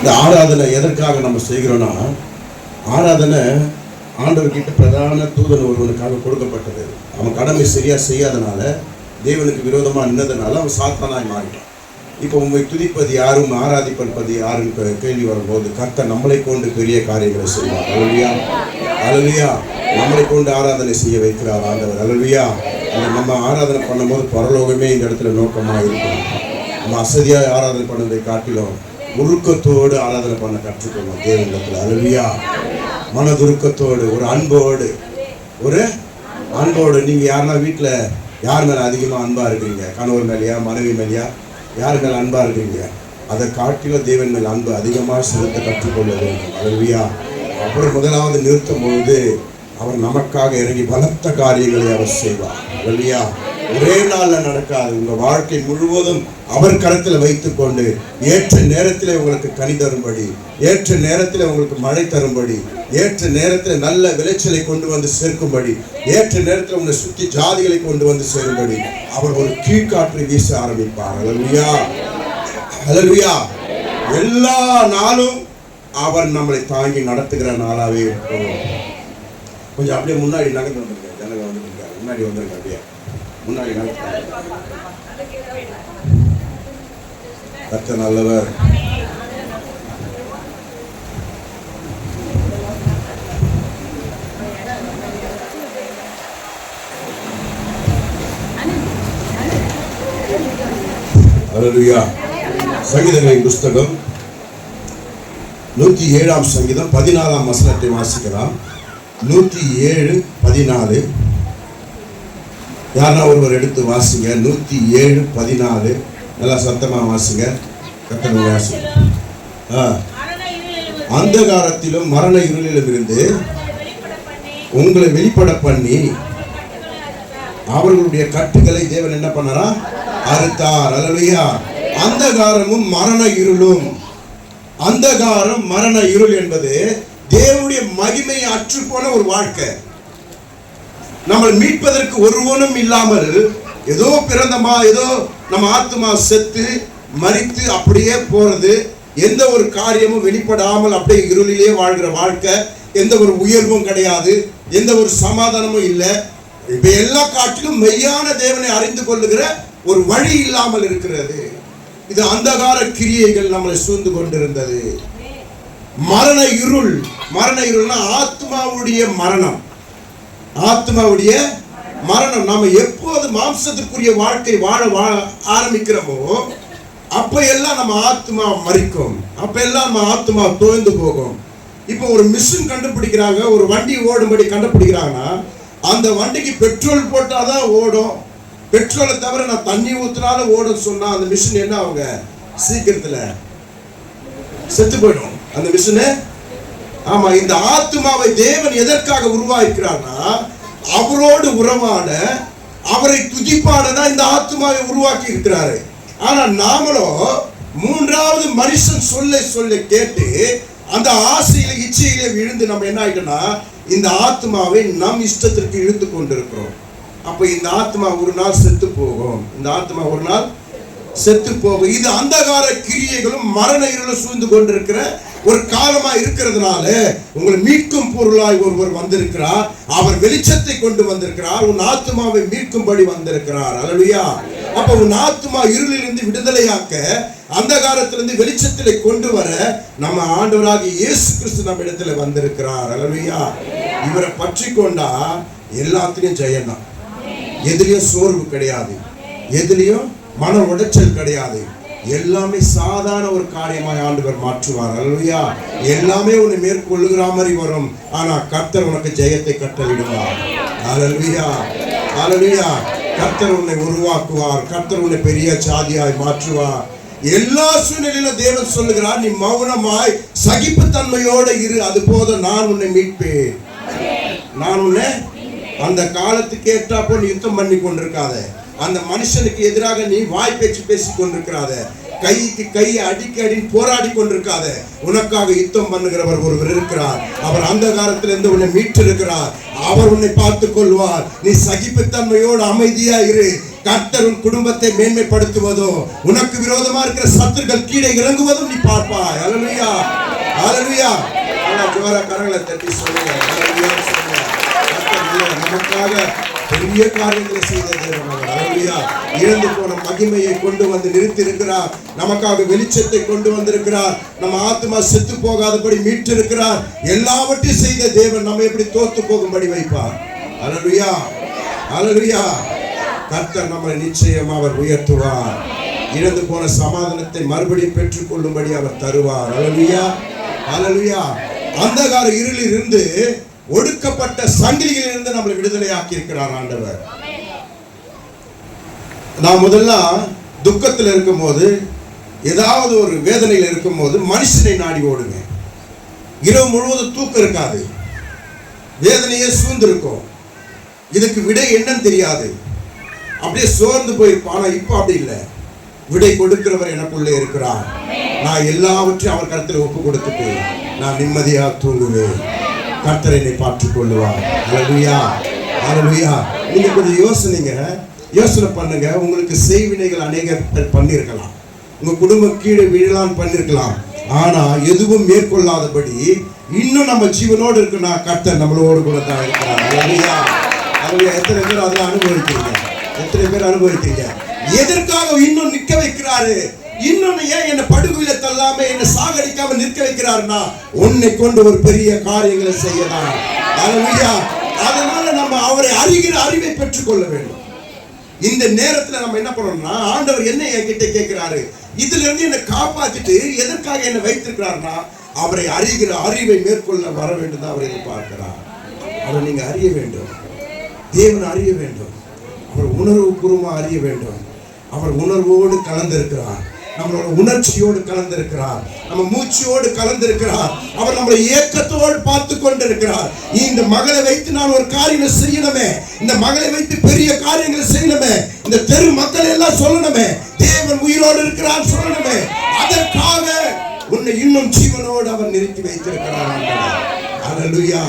இந்த ஆராதனை எதற்காக நம்ம செய்கிறோம்னா, ஆராதனை ஆண்டவர்கிட்ட பிரதான தூதன் ஒருவனுக்காக கொடுக்கப்பட்டது. அவன் கடமை சரியா செய்யாதனால, தேவனுக்கு விரோதமா நின்றதுனால அவன் சாத்தானாய் மாறிட்டான். இப்போ உண்மை துதிப்பது யாரும் ஆராதிப்பது யாருன்னு கேள்வி வரும்போது, கர்த்தர் நம்மளை கொண்டு பெரிய காரியங்களை செய்வார். அல்லேலூயா, அல்லேலூயா. நம்மளை கொண்டு ஆராதனை செய்ய வைக்கிறார் ஆண்டவர். அல்லேலூயா. நம்ம ஆராதனை பண்ணும்போது பரலோகமே இந்த இடத்துல நோக்கமாக இருக்கும். நம்ம அசதியாக ஆராதனை பண்ணதை காட்டிலும் உருக்கத்தோடு ஆராதனை பண்ண கற்றுக்கணும் தேவனிடத்தில். அல்லேலூயா. மனதுருக்கத்தோடு, ஒரு அன்போடு, ஒரு அன்போடு. நீங்கள் யாருன்னா வீட்டில் யார் மேலே அதிகமாக அன்பாக இருக்கிறீங்க? கணவர் மேலேயா, மனைவி மேலேயா, யார் மேலே அன்பாக இருக்கிறீங்க? அதை காட்டிலும் தேவன் மேல் அன்பு அதிகமாக செலுத்த கற்றுக்கொள்ள வேண்டும். அல்லேலூயா. அப்புறம் முதலாவது நிறுத்தும் பொழுது அவர் நமக்காக இறங்கி பலத்த காரியங்களை அவர் செய்வார். அல்லேலூயா. ஒரே நாளில் நடக்காது. உங்கள் வாழ்க்கை முழுவதும் அவர் கரத்தில் வைத்துக்கொண்டு ஏற்ற நேரத்தில் உங்களுக்கு கனி தரும்படி, ஏற்ற நேரத்தில் உங்களுக்கு மழை தரும்படி, ஏற்ற நேரத்தில் நல்ல விளைச்சலை கொண்டு வந்து சேர்க்கும்படி, ஏற்ற நேரத்தில் உங்களை சுற்றி ஜாதிகளை கொண்டு வந்து சேரும்படி அவர் ஒரு கீழ்காற்றை வீச ஆரம்பிப்பார். அல்லேலூயா, அல்லேலூயா. எல்லா நாளும் அவர் நம்மளை தாங்கி நடத்துகிற நாளாகவே இருக்கும். கொஞ்சம் அப்படியே முன்னாடி நகர்ந்து வந்துருக்காரு, ஜனங்க வந்துருக்காரு, முன்னாடி வந்திருக்காரு, அப்படியே முன்னாடி நகர்த்தாரு. கர்த்தர் நல்லவர். அல்லேலூயா. சங்கீதங்களின் புஸ்தகம் 107ஆம் சங்கீதம் 14ஆம் வசனத்தை வாசிக்கலாம். 107:14. யாரா ஒருவர் எடுத்து வாசிங்க. 107:14. நல்லா சத்தமா வாசிங்க. கர்த்தர் வாசிங்க. அந்தகாரத்திலும் மரண இருளிலும் இருந்து உங்களை வெளிப்பட பண்ணி அவர்களுடைய கட்டுகளை தேவன் என்ன பண்ணாரா? அறுத்தார். அல்லேலூயா. அந்தகாரமும் மரண இருளும், அந்தகாரம் மரண இருள் என்பது தேவனுடைய மகிமையை அற்றுப்போன ஒரு வாழ்க்கை. நம்மை மீட்பதற்கு ஒருவனும் இல்லாமல் ஏதோ பிறந்தமா, ஏதோ நம்ம ஆத்மா செத்து மரித்து அப்படியே போறது, எந்த ஒரு காரியமும் வெளிப்படாமல் அப்படியே இருளிலே வாழ்கிற வாழ்க்கை. எந்த ஒரு உயர்வும் கிடையாது, எந்த ஒரு சமாதானமும் இல்லை. இப்ப எல்லா காட்டிலும் மெய்யான தேவனை அறிந்து கொள்ளுகிற ஒரு வழி இல்லாமல் இருக்கிறது. இது அந்தகார கிரியைகள் நம்மளை சூழ்ந்து கொண்டிருந்தது. மரண இருள், மரண இருள்னா ஆத்மாவுடைய மரணம், ஆத்மாவுடைய மரணம். நாம எப்போது மாம்சத்துக்குரிய வாழ்க்கை வாழ ஆரம்பிக்கிறோமோ அப்ப எல்லாம் நம்ம ஆத்மா மரிக்கும், அப்ப எல்லாம் நம்ம ஆத்மா தோய்ந்து போகும். இப்போ ஒரு மிஷின் கண்டுபிடிக்கிறாங்க, ஒரு வண்டி ஓடும்படி கண்டுபிடிக்கிறாங்கன்னா அந்த வண்டிக்கு பெட்ரோல் போட்டாதான் ஓடும். பெட்ரோலை தவிர நான் தண்ணி ஊத்தினாலும் ஓடும் சொன்னா அந்த மிஷின் என்ன அவங்க சீக்கிரத்துல செத்து போயிடும் அந்த மிஷினு. ஆமா, இந்த ஆத்மாவை தேவன் எதற்காக உருவாக்கிறார்னா அவரோடு உறவாட, அவரை துதிப்பாடதான் இந்த ஆத்மாவை உருவாக்கி இருக்கிறாரு. ஆனா நாமளும் மூன்றாவது மனுஷன் சொல்ல கேட்டு அந்த ஆசையில இச்சையில விழுந்து நம்ம என்ன ஆயிட்டோம்னா இந்த ஆத்மாவை நம் இஷ்டத்திற்கு இழுத்து கொண்டிருக்கிறோம். அப்ப இந்த ஆத்மா ஒரு நாள் செத்து போகும், இந்த ஆத்மா ஒரு நாள் செத்து போகும். இது அந்தகார கிரியைகளும் மரண இருளும் சூழ்ந்து கொண்டிருக்கிற ஒரு காலமா இருக்கிறதுனால உங்களை மீட்கும் பொருளாய் ஒருவர் வந்திருக்கிறார். அவர் வெளிச்சத்தை கொண்டு வந்திருக்கிறார், உன் ஆத்மாவை மீட்கும்படி வந்திருக்கிறார். அல்லேலூயா. அப்ப உன் ஆத்மா இருளிலிருந்து விடுதலையாக்க, அந்தகாரத்திலிருந்து வெளிச்சத்திலே கொண்டு வர நம்ம ஆண்டவராகிய இயேசு கிறிஸ்து நம்ம இடத்துல வந்திருக்கிறார். அல்லேலூயா. இவரை பற்றி கொண்டா எல்லாத்திலையும் ஜெயம் தான். எதுலயும் சோர்வு கிடையாது, எதுலயும் மன உடைச்சல் கிடையாது. எல்லாமே சாதாரண ஒரு காரியமாய் ஆண்டவர் மாற்றுவார். அல்லேலூயா. எல்லாமே உன்னை மேற்கொள்ளுகிற மாதிரி வரும், ஆனா கர்த்தர் உனக்கு ஜெயத்தை கட்டளையிடுவார். அல்லேலூயா, அல்லேலூயா. கர்த்தர் உன்னை உருவாக்குவார், கர்த்தர் உன்னை பெரிய சாதியாய் மாற்றுவார். எல்லா சூழ்நிலையிலும் தேவன் சொல்லுகிறார், நீ மௌனமாய் சகிப்புத்தன்மையோட இரு, அது போதும், நான் உன்னை மீட்பேன். நான் உன்னை அந்த காலத்துக்கு ஏற்றாப்போ நீ யுத்தம் பண்ணி கொண்டிருக்காத, அந்த மனுஷனுக்கு எதிராக நீ வாய் பேச்சு பேசி கொண்டிருக்கிறாத, கைக்கு கையை அடிக்கடி போராடி கொண்டிருக்காத. உனக்காக யுத்தம் பண்ணுகிறவர் ஒருவர் இருக்கிறார். அவர் அந்த காலத்திலிருந்து உன்னை மீட்டிருக்கிறார். அவர் உன்னை பார்த்துக் கொள்வார். நீ சகிப்புத்தன்மையோடு அமைதியா இரு. கர்த்தர் உன் குடும்பத்தை மேன்மைப்படுத்துவதும் உனக்கு விரோதமா இருக்கிற சத்துருக்கள் கீழே இறங்குவதும் நீ பார்ப்பாய். அல்லேலூயா. ஹalleluya. ஜோரா கரங்களை தட்டி சொல்லுங்க. ஹalleluya சொல்லுங்க. கர்த்தர் நமக்காக பெரிய காரியங்களை செய்த தேவன். ஹalleluya. இழந்து போன மகிமையை கொண்டு வந்து நிறுத்தி இருக்கிறார். நமக்காக வெளிச்சத்தை கொண்டு வந்திருக்கிறார். நம்ம ஆத்மா செத்து போகாதபடி மீட்டு இருக்கிறார். எல்லாவற்றையும் செய்த தேவன் நம்ம எப்படி தோத்து போகும்படி வைப்பார்? ஹalleluya. ஹalleluya. கர்த்தர் நம்மை நிச்சயம் அவர் உயர்த்துவார். இழந்து போன சமாதானத்தை மறுபடியும் பெற்றுக் கொள்ளும்படி அவர் தருவார். ஹalleluya. ஹalleluya. அந்தகார இருளில் இருந்து ஒடுக்கப்பட்ட சங்கிலிகளில் இருந்து நம்மளை விடுதலை ஆக்கி இருக்கிறார் ஆண்டவர். நான் முதல்ல துக்கத்தில் இருக்கும் போது, ஏதாவது ஒரு வேதனையில் இருக்கும் போது மனுஷனை நாடி ஓடுங்க. இரவு முழுவதும் தூக்கம் இருக்காது, வேதனையே சூழ்ந்திருக்கும். இதுக்கு விடை என்னன்னு தெரியாது, அப்படியே சோர்ந்து போயிருப்பான். ஆனா இப்ப அப்படி இல்லை, விடை கொடுக்கிறவர் எனக்குள்ளே இருக்கிறார். நான் எல்லாவற்றையும் அவர் கருத்தில் ஒப்பு கொடுத்துட்டு நான் நிம்மதியாக தூங்குவேன். கர்த்தர் என்னை பார்த்துக் கொள்ளுவார். ஹalleluya. ஹalleluya. நீங்க கொஞ்சம் யோசனை பண்ணுங்க. உங்களுக்கு செய்வினைகள் அநேக பண்ணிருக்கலாம், உங்க குடும்பம் கீழே விழலான்னு பண்ணிருக்கலாம். ஆனா எதுவும் மேற்கொள்ளாதபடி இன்னும் நம்ம ஜீவனோடு இருக்குன்னா கர்த்தர் நம்மளோடு கூட தான் இருக்கிறார். ஹalleluya. ஹalleluya. எத்தனை பேர் அதெல்லாம் அனுபவிக்கிறீங்க? எத்தனை பேர் அனுபவிக்கிறீங்க? எதற்காக இன்னும் நிற்க வைக்கிறாரு? இன்னொன்னு ஏன் என்ன படுகொலை தள்ளாம என்ன சாகடிக்காம நிற்க வைக்கிறாருன்னா உன்னை கொண்டு ஒரு பெரிய காரியங்களை செய்யலாம். ஹalleluya. அதனால நம்ம அவரை அறிகிற அறிவை பெற்றுக் கொள்ள வேண்டும். இந்த நேரத்துல நம்ம என்ன பண்ணணும்னா, ஆண்டவர் என்ன என்கிட்ட கேட்கிறாரு, இதுல இருந்து என்னை காப்பாத்திட்டு எதற்காக என்ன வைத்திருக்கிறார்னா அவரை அறிகிற அறிவை மேற்கொள்ள வர வேண்டும் தான் அவர் எதிர்பார்க்கிறார். அவரை நீங்க அறிய வேண்டும், தேவனை அறிய வேண்டும், அவர் உணர்வு பூர்வமா அறிய வேண்டும். அவர் உணர்வோடு கலந்திருக்கிறார், நம்மளோட உணர்ச்சியோடு கலந்திருக்கிறார், நம்ம மூச்சியோடு கலந்திருக்கிறார். அவர் நம்மளை ஏக்கத்தோடு பார்த்து கொண்டிருக்கிறார். இந்த மகளை வைத்து நான் ஒரு காரியம் செய்யணுமே, இந்த மகளை வைத்து பெரிய காரியங்களை செய்யணுமே, இந்த தெரு மக்கள் எல்லாம் சொல்லணுமே, தேவன் உயிரோடு இருக்கிறார் சொல்லணுமே, அதற்காக உன்னை இன்னும் ஜீவனோடு அவர் நிறுத்தி வைத்திருக்கிறார். ஹalleluya.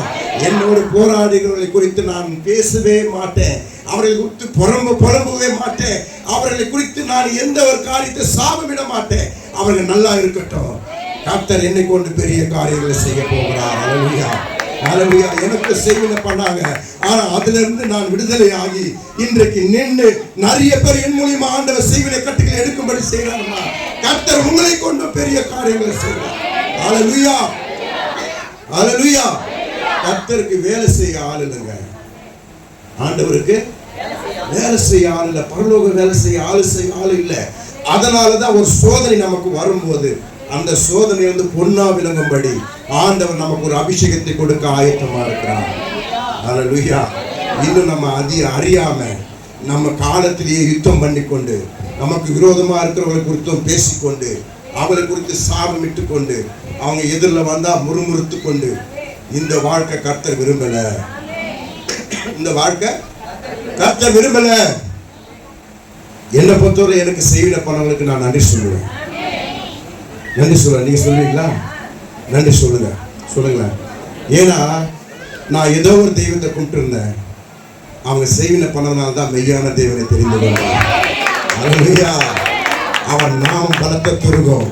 என்னோடு போராடுகிறவர்களை குறித்து நான் பேசவே மாட்டேன், அவர்களை குறித்து புறம்பவே மாட்டேன், அவர்களை குறித்து நான் எந்த ஒரு காரியத்தை சாபமிட மாட்டேன். அவர்கள் நல்லா இருக்கட்டும், கர்த்தர் என்னை கொண்டு பெரிய காரியங்களை செய்ய போகிறார். ஹalleluya. ஹalleluya. எனக்கு செய்வினை பண்ணாங்க, ஆனா அதுல இருந்து நான் விடுதலை ஆகி இன்றைக்கு நின்று நிறைய பேர் என் மூலியமா ஆண்டவர் செய்வினை கட்டுகளை எடுக்கும்படி செய்யறாருன்னா கர்த்தர் உங்களை கொண்டு பெரிய காரியங்களை செய்கிறார். ஹalleluya. ஹalleluya. கர்த்தருக்கு வேலை செய்ய ஆள் இல்லைங்க, ஆண்டவருக்கு வேலை செய்ய ஆள் இல்லை, பரலோக வேலை செய்ய ஆள் இல்லை. அதனாலதான் ஒரு சோதனை நமக்கு வரும்போது அந்த சோதனை வந்து பொன்னா விளங்கும்படி ஆண்டவர் நமக்கு ஒரு அபிஷேகத்தை கொடுக்க ஆயத்தமா இருக்கிறார். ஹalleluya. இன்னும் நம்ம அறியாம நம்ம காலத்திலேயே யுத்தம் பண்ணி கொண்டு நமக்கு விரோதமா இருக்கிறவங்களை குறித்தும் பேசிக்கொண்டு அவளை குறித்து சாபமிட்டு கொண்டு அவங்க எதிரில் வந்தா முறுமுறுத்து கொண்டு இந்த வாழ்க்கை கர்த்தர் விரும்பல. இந்த வாழ்க்கை கர்த்தர் விரும்பல. என்னை பொறுத்தவரை எனக்கு செய்வின பண்ணவங்களுக்கு நான் நன்றி சொல்லுவேன். நன்றி சொல்லுவேன். நீங்க சொல்லுவீங்களா? நன்றி சொல்லுங்களேன். ஏன்னா நான் ஏதோ ஒரு தெய்வத்தை கும்பிட்டு இருந்தேன், அவங்க செய்வின பண்ணதுனால தான் மெய்யான தெய்வனை தெரிந்து கொண்டார். ஹalleluya. அவன் நாமம் பலத்த துருகம்.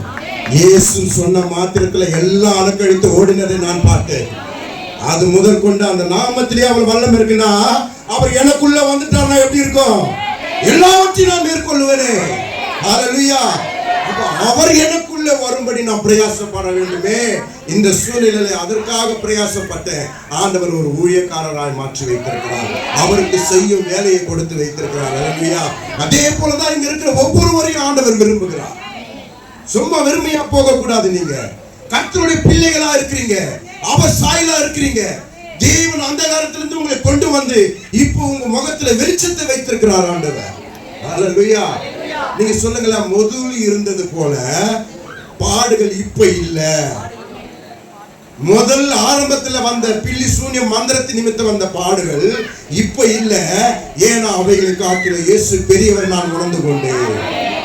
இயேசு சொன்ன மாத்திரத்துல எல்லாம் அலக்கழித்து ஓடினதை நான் பார்த்தேன். அது முதல் கொண்டு அந்த நாமத்திலேயே அவர் வல்லம் இருக்குன்னா அவர் எனக்குள்ள வந்துட்டார்னா எப்படி இருக்கும்? எல்லாவற்றையும் நான் மேற்கொள்ளுவேனே. ஹalleluya. அவர் எனக்குள்ள வரும்படி நான் பிரயாசப்பட வேண்டுமே. இந்த சூழ்நிலையில அதற்காக பிரயாசப்பட்ட ஆண்டவர் ஒரு ஊழியக்காரராய் மாற்றி வைத்திருக்கிறார், அவருக்கு செய்யும் வேலையை கொடுத்து வைத்திருக்கிறார். ஹalleluya. அதே போலதான் இங்க இருக்கிற ஒவ்வொருவரையும் ஆண்டவர் விரும்புகிறார். சும்மா வெறுமையா போக கூடாது. நீங்க கர்த்தருடைய பிள்ளைகளா இருக்கிறீங்க, அவர் சாயலா இருக்கிறீங்க. தேவன் அந்த காலத்திலிருந்து உங்களை கொண்டு வந்து இப்போ உங்க முகத்துல வெளிச்சத்தை வைத்திருக்கிறார் ஆண்டவர். ஹalleluya. நீங்க சொல்லுங்களா, முதல்ல இருந்தது போல பாடுகள் இப்ப இல்ல. முதல் ஆரம்பத்துல வந்த பில்லி சூன்ய மந்திரத்தின் நிமித்தம் வந்த பாடுகள் இப்ப இல்ல. ஏன்னா அவைகளை காட்டில இயேசு பெரியவர் நான் உணர்ந்து கொண்டேன்.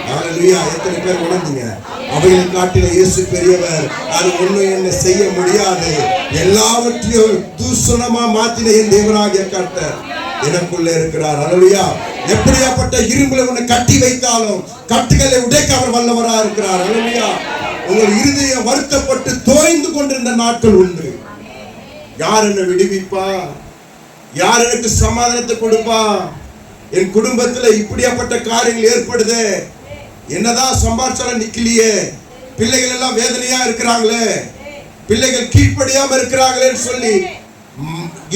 ஹalleluya. எத்தனை பேர் உணர்ந்தீங்க? அவைகளை காட்டில இயேசு பெரியவர், அது ஒண்ணும் என்ன செய்ய முடியாது. எல்லாவற்றையும் தூஷணமா மாத்தின என் தேவனாகிய கர்த்தர் எனக்குள்ள இருக்கிறார். ஹalleluya. எப்படியாப்பட்ட இரும்புல உன்னை கட்டி வைத்தாலும் கட்டுகளை உடைக்க அவர் வல்லவரா இருக்கிறார். ஹalleluya. உங்கள் இருதயம் வருத்தப்பட்டு தோய் தோய்ந்து கொண்டிருந்த நாட்கள் உண்டு. யார் என்ன விடுவிப்பா? யார் எனக்கு சமாதானத்தை கொடுப்பா? என் குடும்பத்துல இப்படியாப்பட்ட காரியங்கள் ஏற்படுது, என்னதான் சம்பாதிச்சாலும் நிக்கலையே, பிள்ளைகள் எல்லாம் வேதனையா இருக்கிறாங்களே, பிள்ளைகள் கீழ்ப்படியாம இருக்கிறாங்களேன்னு சொல்லி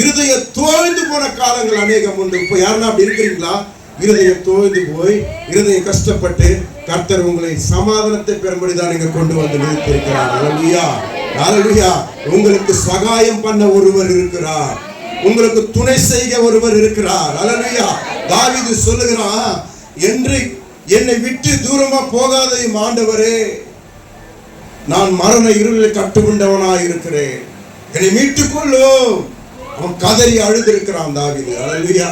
இருதயம் தோய்ந்து போன காலங்கள் அநேகம் உண்டு. இப்ப யாருன்னா அப்படி இருக்கிறீங்களா? இருதயம் தோய்ந்து போய் இருதயம் கஷ்டப்பட்டு கர்த்தர் உங்களை சமாதானத்தை பெறும்படிதான் நீங்க கொண்டு வந்து நிறுத்தியிருக்கிறார். அல்லேலூயா, அல்லேலூயா. உங்களுக்கு சகாயம் பண்ண ஒருவர் இருக்கிறார், உங்களுக்கு துணை செய்ய ஒருவர் இருக்கிறார். அல்லேலூயா. தாவீது சொல்லுகிறான், என்று என்னை விட்டு தூரமா போகாதையும் ஆண்டவரே, நான் மரண இருளில் கட்டுக்கொண்டவனாய் இருக்கிறேன், என்னை மீட்டுக் கொள்ளும். அவன் கதறி அழுது இருக்கிறான் தாவீது. அல்லேலூயா.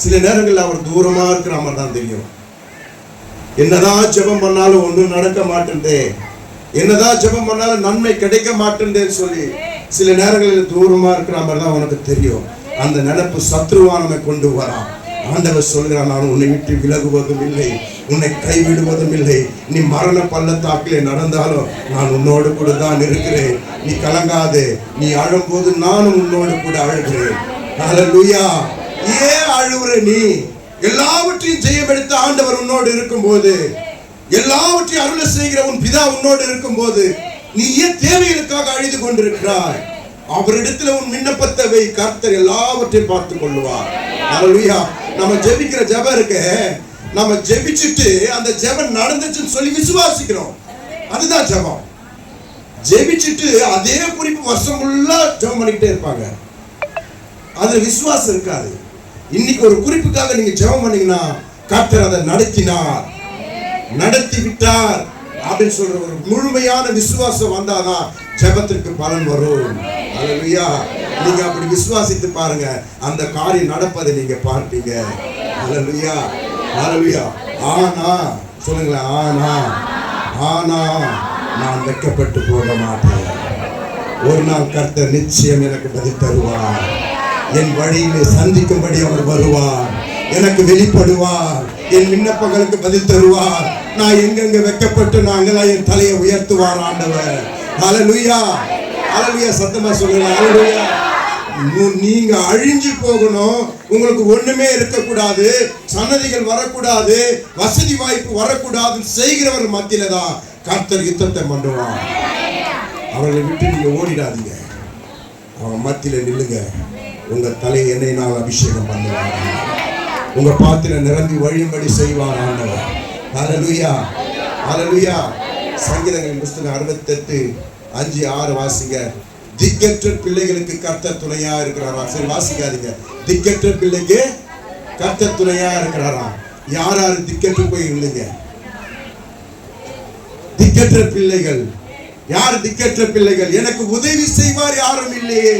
சில நேரங்களில் அவர் தூரமா இருக்கிற மாதிரி தான் தெரியும். என்னதான் ஜெபம் பண்ணாலும் ஒன்றும் நடக்க மாட்டேன்தே, என்னதான் ஜெபம் பண்ணாலும் நன்மை கிடைக்க மாட்டேன்னு சொல்லி சில நேரங்களில் தூரமா இருக்கிற மாதிரி தான் உனக்கு தெரியும். அந்த நினைப்பு சத்ருவானமை கொண்டு வரான். ஆண்டவர் சொல்கிறான், நான் உன்னை விட்டு விலகுவதும் இல்லை, உன்னை கைவிடுவதும் இல்லை. நீ மரண பள்ளத்தாக்கிலே நடந்தாலும் நான் உன்னோடு கூட தான் இருக்கிறேன். நீ கலங்காதே, நீ அழும்போது நானும் உன்னோடு கூட அழுகிறேன். அல்லேலூயா. ஏன் அழுவுற நீ? எல்லாவற்றையும் ஜெயமெடுத்த ஆண்டவர் உன்னோடு இருக்கும் போது, எல்லாவற்றையும் அருள செய்கிற உன் பிதா உன்னோடு இருக்கும் போது, நீ ஏன் தேவைகளுக்காக அழுது கொண்டிருக்கிறாய்? அவரிடத்துல உன் விண்ணப்பத்தை வை, கர்த்தர் எல்லாவற்றையும் பார்த்துக் கொள்ளுவார். அல்லேலூயா. நம்ம ஜெபிக்கிற ஜெபம் இருக்க, நம்ம ஜெபிச்சுட்டு அந்த ஜெபம் நடந்துச்சுன்னு சொல்லி விசுவாசிக்கிறோம், அதுதான் ஜெபம். ஜெபிச்சுட்டு அதே குறிப்பு வருஷம் ஃபுல்லா ஜெபம் பண்ணிக்கிட்டே இருப்பாங்க, அது விசுவாசம் இருக்காது. இன்னைக்கு ஒரு குறிப்புக்காக நீங்க ஜெபம் பண்ணீங்கன்னா கர்த்தர் அதை நடத்தினார், நடத்தி விட்டார் அப்படின்னு சொல்ற ஒரு முழுமையான விசுவாசம் வந்தாதான் ஜெபத்திற்கு பலன் வரும். அல்லேலூயா. நீங்க அப்படி விசுவாசித்து பாருங்க, அந்த காரியம் நடப்பதை நீங்க பார்ப்பீங்க. அல்லேலூயா, அல்லேலூயா. ஆனா சொல்லுங்களேன், ஆனா நான் வெட்கப்பட்டு போக மாட்டேன். ஒரு நாள் கர்த்தர் நிச்சயம் எனக்கு பதில் தருவார். என் வழியிலே சந்திக்கும்படி அவர் வருவார், எனக்கு வெளிப்படுவார், என் விண்ணப்பங்களுக்கு பதில் தருவார். நான் எங்கெங்க வெட்கப்பட்டு நாங்களா என் தலையை உயர்த்துவார் ஆண்டவர். அல்லேலூயா, அல்லேலூயா. சத்தமா சொல்லுங்க, அல்லேலூயா. நீங்க அழிஞ்சு போகணும், உங்களுக்கு ஒண்ணுமே இருக்கக்கூடாது, சன்னதிகள் வரக்கூடாது, வசதி வாய்ப்பு வரக்கூடாது செய்கிறவர் மத்தியில தான் கர்த்தர் யுத்தத்தை பண்ணுவார். அவர்களை விட்டு நீங்க ஓடிடாதீங்க, அவன் மத்தியில நில்லுங்க. உங்க தலையை எண்ணெயினால் அபிஷேகம் பண்ணுவார், உங்க பாத்திரம் நிரம்பி வழியும்படி செய்வார் ஆண்டவர். அல்லேலூயா, அல்லேலூயா. சங்கீதங்களின் புஸ்தகம் 68:5-6 வாசிங்க. திக்கற்ற பிள்ளைகளுக்கு கர்த்தர் துணையா இருக்கிறாரா? சரி வாசிக்காதீங்க. திக்கற்ற பிள்ளைக்கு கர்த்தர் துணையா இருக்கிறாரா? யார் யார் திக்கற்று போய் இருந்தீங்க? திக்கற்ற பிள்ளைகள் யார்? திக்கற்ற பிள்ளைகள். எனக்கு உதவி செய்வார் யாரும் இல்லையே.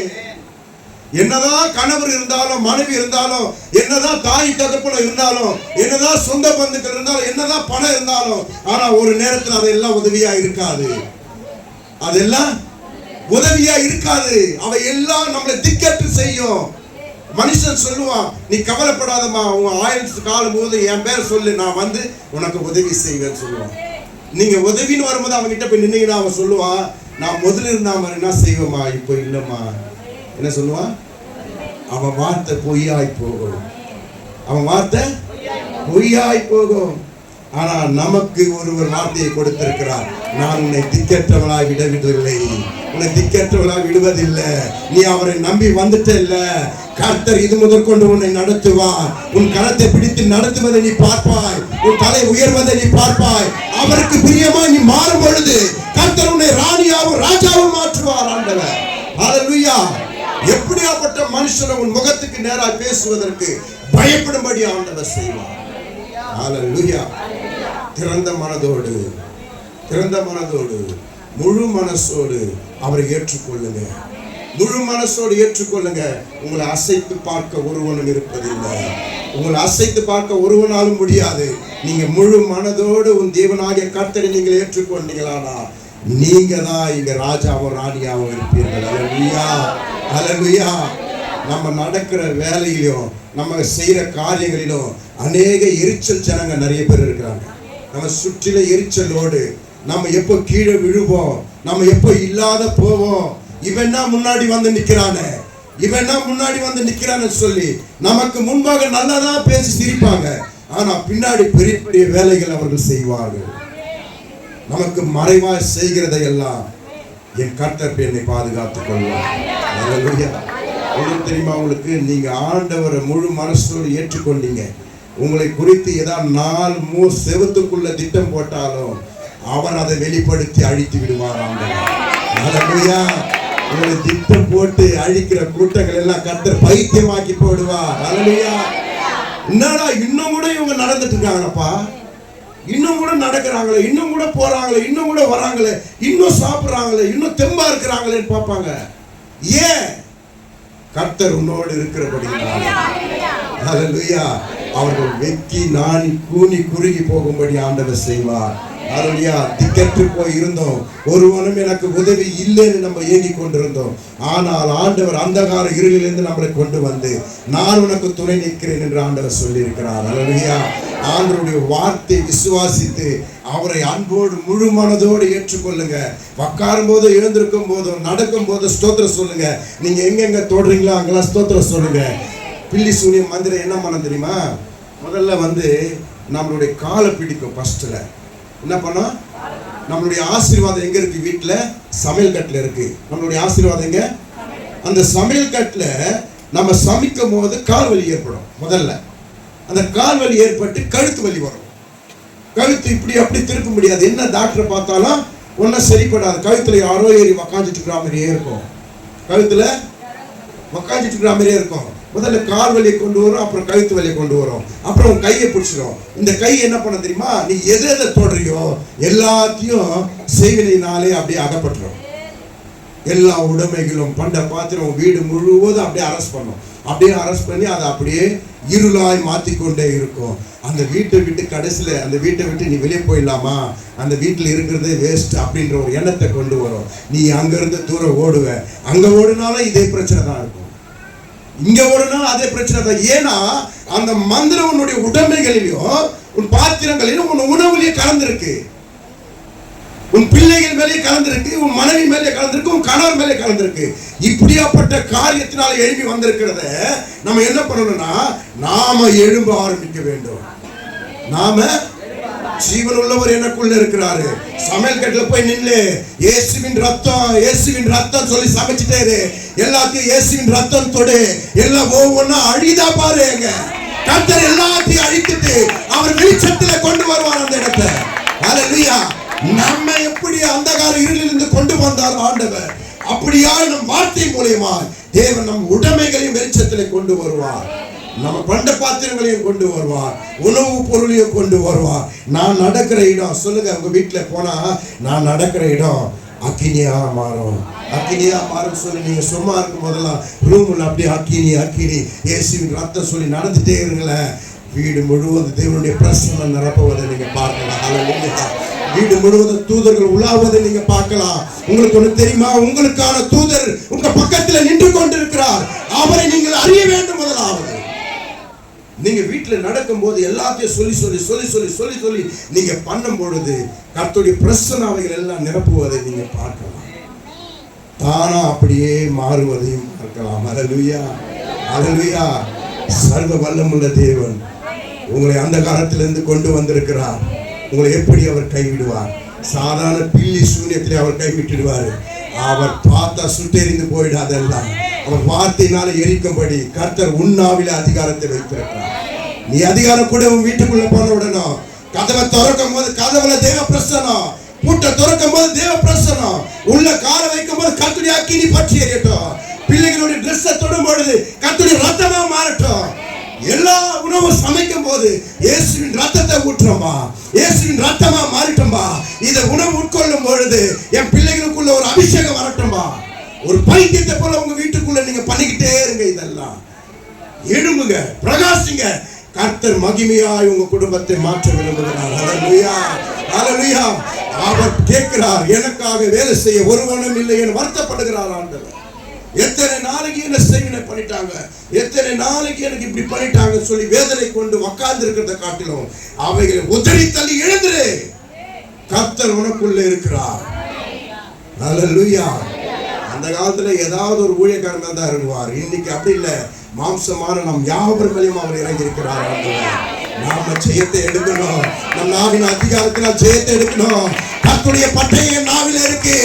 என்னதான் கணவர் இருந்தாலும், மனைவி இருந்தாலும், என்னதான் தாய் தகப்பன இருந்தாலும், என்னதான் சொந்த பந்துக்கள் இருந்தாலும், என்னதான் பணம் இருந்தாலும், ஆனா ஒரு நேரத்தில் அதெல்லாம் உதவியா இருக்காது. அதெல்லாம் உதவியா இருக்காது. அவை எல்லாம் நம்மளை திக்கற்று செய்யும். மனுஷன் சொல்லுவான், நீ கவலைப்படாதமா, உன் ஆயுள் காலம் போது என் பேரை சொல்லு, நான் வந்து உனக்கு உதவி செய்வேன்னு சொல்லுவான். நீங்க உதவின்னு வரும்போது அவன் கிட்ட போய் நின்னீங்கன்னா அவன் சொல்லுவான், நான் முதல்ல இருந்தா மாதிரி என்ன செய்வேமா, இப்போ இல்லம்மா. என்ன சொல்லுவான்? அவன் வார்த்தை பொய்யாய் போகும், அவன் வார்த்தை பொய்யாய் போகும். ஆனா நமக்கு ஒருவர் வார்த்தையை கொடுத்திருக்கிறார், நான் உன்னை திக்கற்றவளாய் விடவில்லை, உன்னை திக்கற்றவளாய் விடுவதில்லை. நீ அவரை நம்பி வந்துட்ட இல்ல, கர்த்தர் இது முதற்கொண்டு உன்னை நடத்துவார். உன் கரத்தை பிடித்து நடத்துவதை நீ பார்ப்பாய், உன் தலை உயர்வதை நீ பார்ப்பாய். அவருக்கு பிரியமா நீ மாறும் பொழுது கர்த்தர் உன்னை ராணியாவும் ராஜாவும் மாற்றுவார் ஆண்டவர். அல்லேலூயா. எப்படியாப்பட்ட மனுஷனை உன் முகத்துக்கு நேராக பேசுவதற்கு பயப்படும்படி ஆண்டவர் செய்வார். அல்லேலூயா. திறந்த மனதோடு, திறந்த மனதோடு, முழு மனசோடு அவரை ஏற்றுக்கொள்ளுங்க. முழு மனசோடு ஏற்றுக்கொள்ளுங்க. உங்களை அசைத்து பார்க்க ஒருவனும் இருப்பதில்லை, உங்களை அசைத்து பார்க்க ஒருவனாலும் முடியாது. நீங்க முழு மனதோடு உன் தேவனாகிய கர்த்தரை நீங்கள் ஏற்றுக்கொண்டீங்களானா நீங்க தான் இங்க ராஜாவும் ராணியாவும் இருப்பீர்கள். அல்லேலூயா, அல்லேலூயா. நம்ம நடக்கிற வேலையிலும் நம்ம செய்யற காரியங்களிலும் அநேக எரிச்சல் ஜனங்க நிறைய பேர் இருக்கிறாங்க. நம்ம சுற்றில எரிச்சலோடு நம்ம எப்போ கீழே விழுவோம், நம்ம எப்போ இல்லாத போவோம், இவன் தான் முன்னாடி வந்து நிக்கிறானே, இவன் தான் முன்னாடி வந்து நிக்கிறான்னு சொல்லி நமக்கு முன்பாக நல்லதா பேசி சிரிப்பாங்க. ஆனா பின்னாடி பெரிய பெரிய வேலைகள் அவர்கள் செய்வார்கள். நமக்கு மறைவாய் செய்கிறதை எல்லாம் என் கர்த்தர் என்னை பாதுகாத்துக் கொள்வார். உங்களுக்கு தெரியுமா, உங்களுக்கு நீங்க ஆண்டவரை முழு மனசோடு ஏற்றுக்கொண்டீங்க, உங்களை குறித்து ஏதாவது 4 செவத்துக்குள்ள திட்டம் போட்டாலும் அவர் அதை வெளிப்படுத்தி அழித்து விடுவார். ஆண்டவர் உங்களை திட்டம் போட்டு அழிக்கிற கூட்டங்கள் எல்லாம் கர்த்தர் பைத்தியமாக்கி போடுவார். அல்லேலூயா. என்னடா இன்னும் கூட இவங்க நடந்துட்டு இருக்காங்களப்பா, இன்னும் கூட நடக்கிறாங்களே, இன்னும் கூட போறாங்களே, இன்னும் கூட வராங்களே, இன்னும் சாப்பிடுறாங்களே, இன்னும் தெம்பா இருக்கிறாங்களேன்னு பார்ப்பாங்க. ஏன்? கர்த்தர் உன்னோடு இருக்கிறபடியால். அல்லேலூயா. அவர்கள் வெக்கி நாணி கூனி குறுகி போகும்படி ஆண்டவர் செய்வார். அல்லேலூயா. திக்கற்று போய் இருந்தோம், ஒருவனும் எனக்கு உதவி இல்லைன்னு நம்ம ஏங்கி கொண்டிருந்தோம். ஆனால் ஆண்டவர் அந்தகார இருளிலிருந்து நம்மளை கொண்டு வந்து நான் உனக்கு துணை நிற்கிறேன் என்று ஆண்டவர் சொல்லி இருக்கிறார். அல்லேலூயா. ஆண்டவருடைய வார்த்தை விசுவாசித்து அவரை அன்போடு முழு மனதோடு ஏற்றுக்கொள்ளுங்க. உட்காரும் போது, எழுந்திருக்கும் போதும், நடக்கும் போது ஸ்தோத்திரம் சொல்லுங்க. நீங்க எங்கெங்க தோடுறீங்களோ அங்கெல்லாம் ஸ்தோத்திரம் சொல்லுங்க. பில்லி சூனியம் மந்திரம் என்ன பண்ண தெரியுமா? முதல்ல நம்மளுடைய காலை பிடிக்கும். ஃபர்ஸ்ட்ல என்ன பண்ணோம்? நம்மளுடைய ஆசீர்வாதம் எங்க இருக்கு? வீட்டுல சமையல் கட்டுல இருக்கு. நம்மளுடைய ஆசீர்வாதம் எங்க? அந்த சமையல் கட்டுல நம்ம சமைக்கும் போது கால் வலி ஏற்படும். முதல்ல அந்த கால் வலி ஏற்பட்டு கழுத்து வலி வரும். கழுத்து இப்படி அப்படி திருப்ப முடியாது. என்ன டாக்டரை பார்த்தாலும் ஒன்னும் சரிப்படாது. கழுத்துல யாரோ ஏறி உக்காந்துட்டு இருக்கிற மாதிரியே இருக்கும். கழுத்துல உக்காந்துட்டு இருக்கிற மாதிரியே இருக்கும். முதல்ல கால் வலியை கொண்டு வரும், அப்புறம் கழுத்து வலியை கொண்டு வரும், அப்புறம் கையை பிடிச்சிடும். இந்த கை என்ன பண்ண தெரியுமா? நீ எதை தொடுறியோ எல்லாத்தையும் செய்வினையினாலே அப்படியே அகப்பட்டுரும். எல்லா உடைமைகளும் பண்ட பாத்திரம் வீடு முழுவதும் அப்படியே அரெஸ்ட் பண்ணும். அப்படியே அரெஸ்ட் பண்ணி அதை அப்படியே இருளாய் மாற்றிக்கொண்டே இருக்கும். அந்த வீட்டை விட்டு கடைசியில் அந்த வீட்டை விட்டு நீ வெளியே போயிடலாமா, அந்த வீட்டில் இருக்கிறதே வேஸ்ட் அப்படின்ற ஒரு எண்ணத்தை கொண்டு வரும். நீ அங்கேருந்து தூரம் ஓடுவ. அங்கே ஓடுனாலும் இதே பிரச்சனை தான் இருக்கும், இங்க ஓடுனாலும் அதே பிரச்சனை தான். ஏன்னா அந்த மந்திரம் உன்னுடைய உடைமைகளிலும் உன் பாத்திரங்களிலும் உன் உணவுலையும் கலந்துருக்கு, உன் பிள்ளைகள் மேலே கலந்திருக்கு, உன் மனைவி மேலே கலந்திருக்கு, உன் கணவர் மேலே கலந்திருக்கு. இப்படியாப்பட்ட காரியத்தினால எழுப்பி வந்திருக்கிறத நம்ம என்ன பண்ணணும்னா, நாம எழும்ப ஆரம்பிக்க வேண்டும். நாம ஜீவன் உள்ளவர் எனக்குள்ள இருக்கிறாரு. சமையல் கட்டுல போய் நின்று இயேசுவின் ரத்தம், இயேசுவின் ரத்தம் சொல்லி சமைச்சிட்டே எல்லாத்தையும் இயேசுவின் ரத்தம் தொடு. எல்லாம் ஒவ்வொன்னா அழிதா பாருங்க. கர்த்தர் எல்லாத்தையும் அழித்துட்டு அவர் வெளிச்சத்துல கொண்டு வருவார் அந்த இடத்தை. அல்லேலூயா. நம்ம எப்படி அந்தகார இருளிலிருந்து கொண்டு வந்தார் ஆண்டவர், அப்படியா நம் வார்த்தை மூலமா தேவன் நம் உடைமைகளையும் வெளிச்சத்திலே கொண்டு வருவார். நம்ம பண்ட பாத்திரங்களையும் கொண்டு வருவார், உணவு பொருளையும் கொண்டு வருவார். நான் நடக்கிற இடம், சொல்லுங்க உங்க வீட்டுல போனா, நான் நடக்கிற இடம் அக்கினியா மாறும், அக்கினியா மாறும் சொல்லி நீங்க சும்மா இருக்கும் போதெல்லாம் ரூம்ல அப்படியே அக்கினி அக்கினி இயேசுவின் ரத்தம் சொல்லி நடந்துட்டே இருங்களேன். வீடு முழுவதும் தேவனுடைய பிரசன்னம் நிரப்புவதை நீங்க பார்க்கலாம். வீடு முழுவதும் தூதர்கள் உலாவதை நீங்க பார்க்கலாம். உங்களுக்கு ஒண்ணு தெரியுமா? உங்களுக்கான தூதர் உங்க பக்கத்துல நின்று கொண்டிருக்கிறார். அவரை நீங்கள் அறிய வேண்டும். முதலாவது நீங்க வீட்டுல நடக்கும் போது எல்லாத்தையும் சொல்லி சொல்லி சொல்லி சொல்லி சொல்லி சொல்லி நீங்க பண்ணும் பொழுது கர்த்தருடைய பிரசன்னாவைகள் எல்லாம் நிரப்புவதை நீங்க பார்க்கலாம். தானா அப்படியே மாறுவதையும் பார்க்கலாம். அல்லேலூயா, அல்லேலூயா. சர்வ வல்லமுள்ள தேவன் உங்களை அந்த காலத்திலிருந்து கொண்டு வந்திருக்கிறார். உங்களை எப்படி அவர் கைவிடுவார்? சாதாரண பில்லி சூனியத்திலே அவர் கைவிட்டுடுவார். அவர் பார்த்தா சுட்டெறிந்து போயிடாதெல்லாம் அவர் வார்த்தையினால எரிக்கும்படி கர்த்தர் உன்னாவில அதிகாரத்தை வைத்திருக்கிறார். நீ அதிகாரம் கூட உன் வீட்டுக்குள்ள போன உடனே கதவை திறக்கும் போது கதவுல தேவ பிரசன்னம், பூட்டை திறக்கும் போது தேவ பிரசன்னம், உள்ள காலை வைக்கும் போது கர்த்தருடைய அக்கினி பற்றி எரியட்டும். பிள்ளைகளுடைய ட்ரெஸ்ஸை தொடும் பொழுது கர்த்தருடைய ரத்தமா மாறட்டும். எல்லா உணவும் சமைக்கும் போது இயேசுவின் ரத்தத்தை ஊற்றுறோமா, இயேசுவின் ரத்தமா மாறிட்டோம்பா. இதை உணவு உட்கொள்ளும் பொழுது என் பிள்ளைகளுக்குள்ள ஒரு அபிஷேகம் வரட்டும்பா. ஒரு பைத்தியத்தை போல உங்க வீட்டுக்குள்ள நீங்க பண்ணிக்கிட்டே இருங்க. இதெல்லாம் எழும்புங்க, பிரகாசிங்க. கர்த்தர் மகிமையாய் உங்க குடும்பத்தை மாற்ற விரும்புகிறார். அல்லேலூயா, அல்லேலூயா. அவர் கேட்கிறார், எனக்காக வேலை செய்ய ஒருவனும் இல்லை என்று வருத்தப்படுகிறார் ஆண்டவர். எத்தனை நாளைக்கு என்ன செய்வினை பண்ணிட்டாங்க, எத்தனை நாளைக்கு எனக்கு இப்படி பண்ணிட்டாங்க சொல்லி வேதனை கொண்டு உட்கார்ந்து இருக்கிறத காட்டிலும் அவைகளை உதறி தள்ளி எழுந்துரு. கர்த்தர் உனக்குள்ள இருக்கிறார். ஹல்லேலூயா. அந்த காலத்துல ஏதாவது ஒரு ஊழியக்காரன் தான் இறங்குவார். இன்னைக்கு அப்படி இல்லை. மாம்சமான நம் யாவரும் மேலும் அவர் இறங்கி இருக்கிறார். நாம ஜெயத்தை எடுக்கணும். நம் நாவின் அதிகாரத்தில் ஜெயத்தை எடுக்கணும். கர்த்தருடைய பட்டயம் என் நாவில் இருக்கு.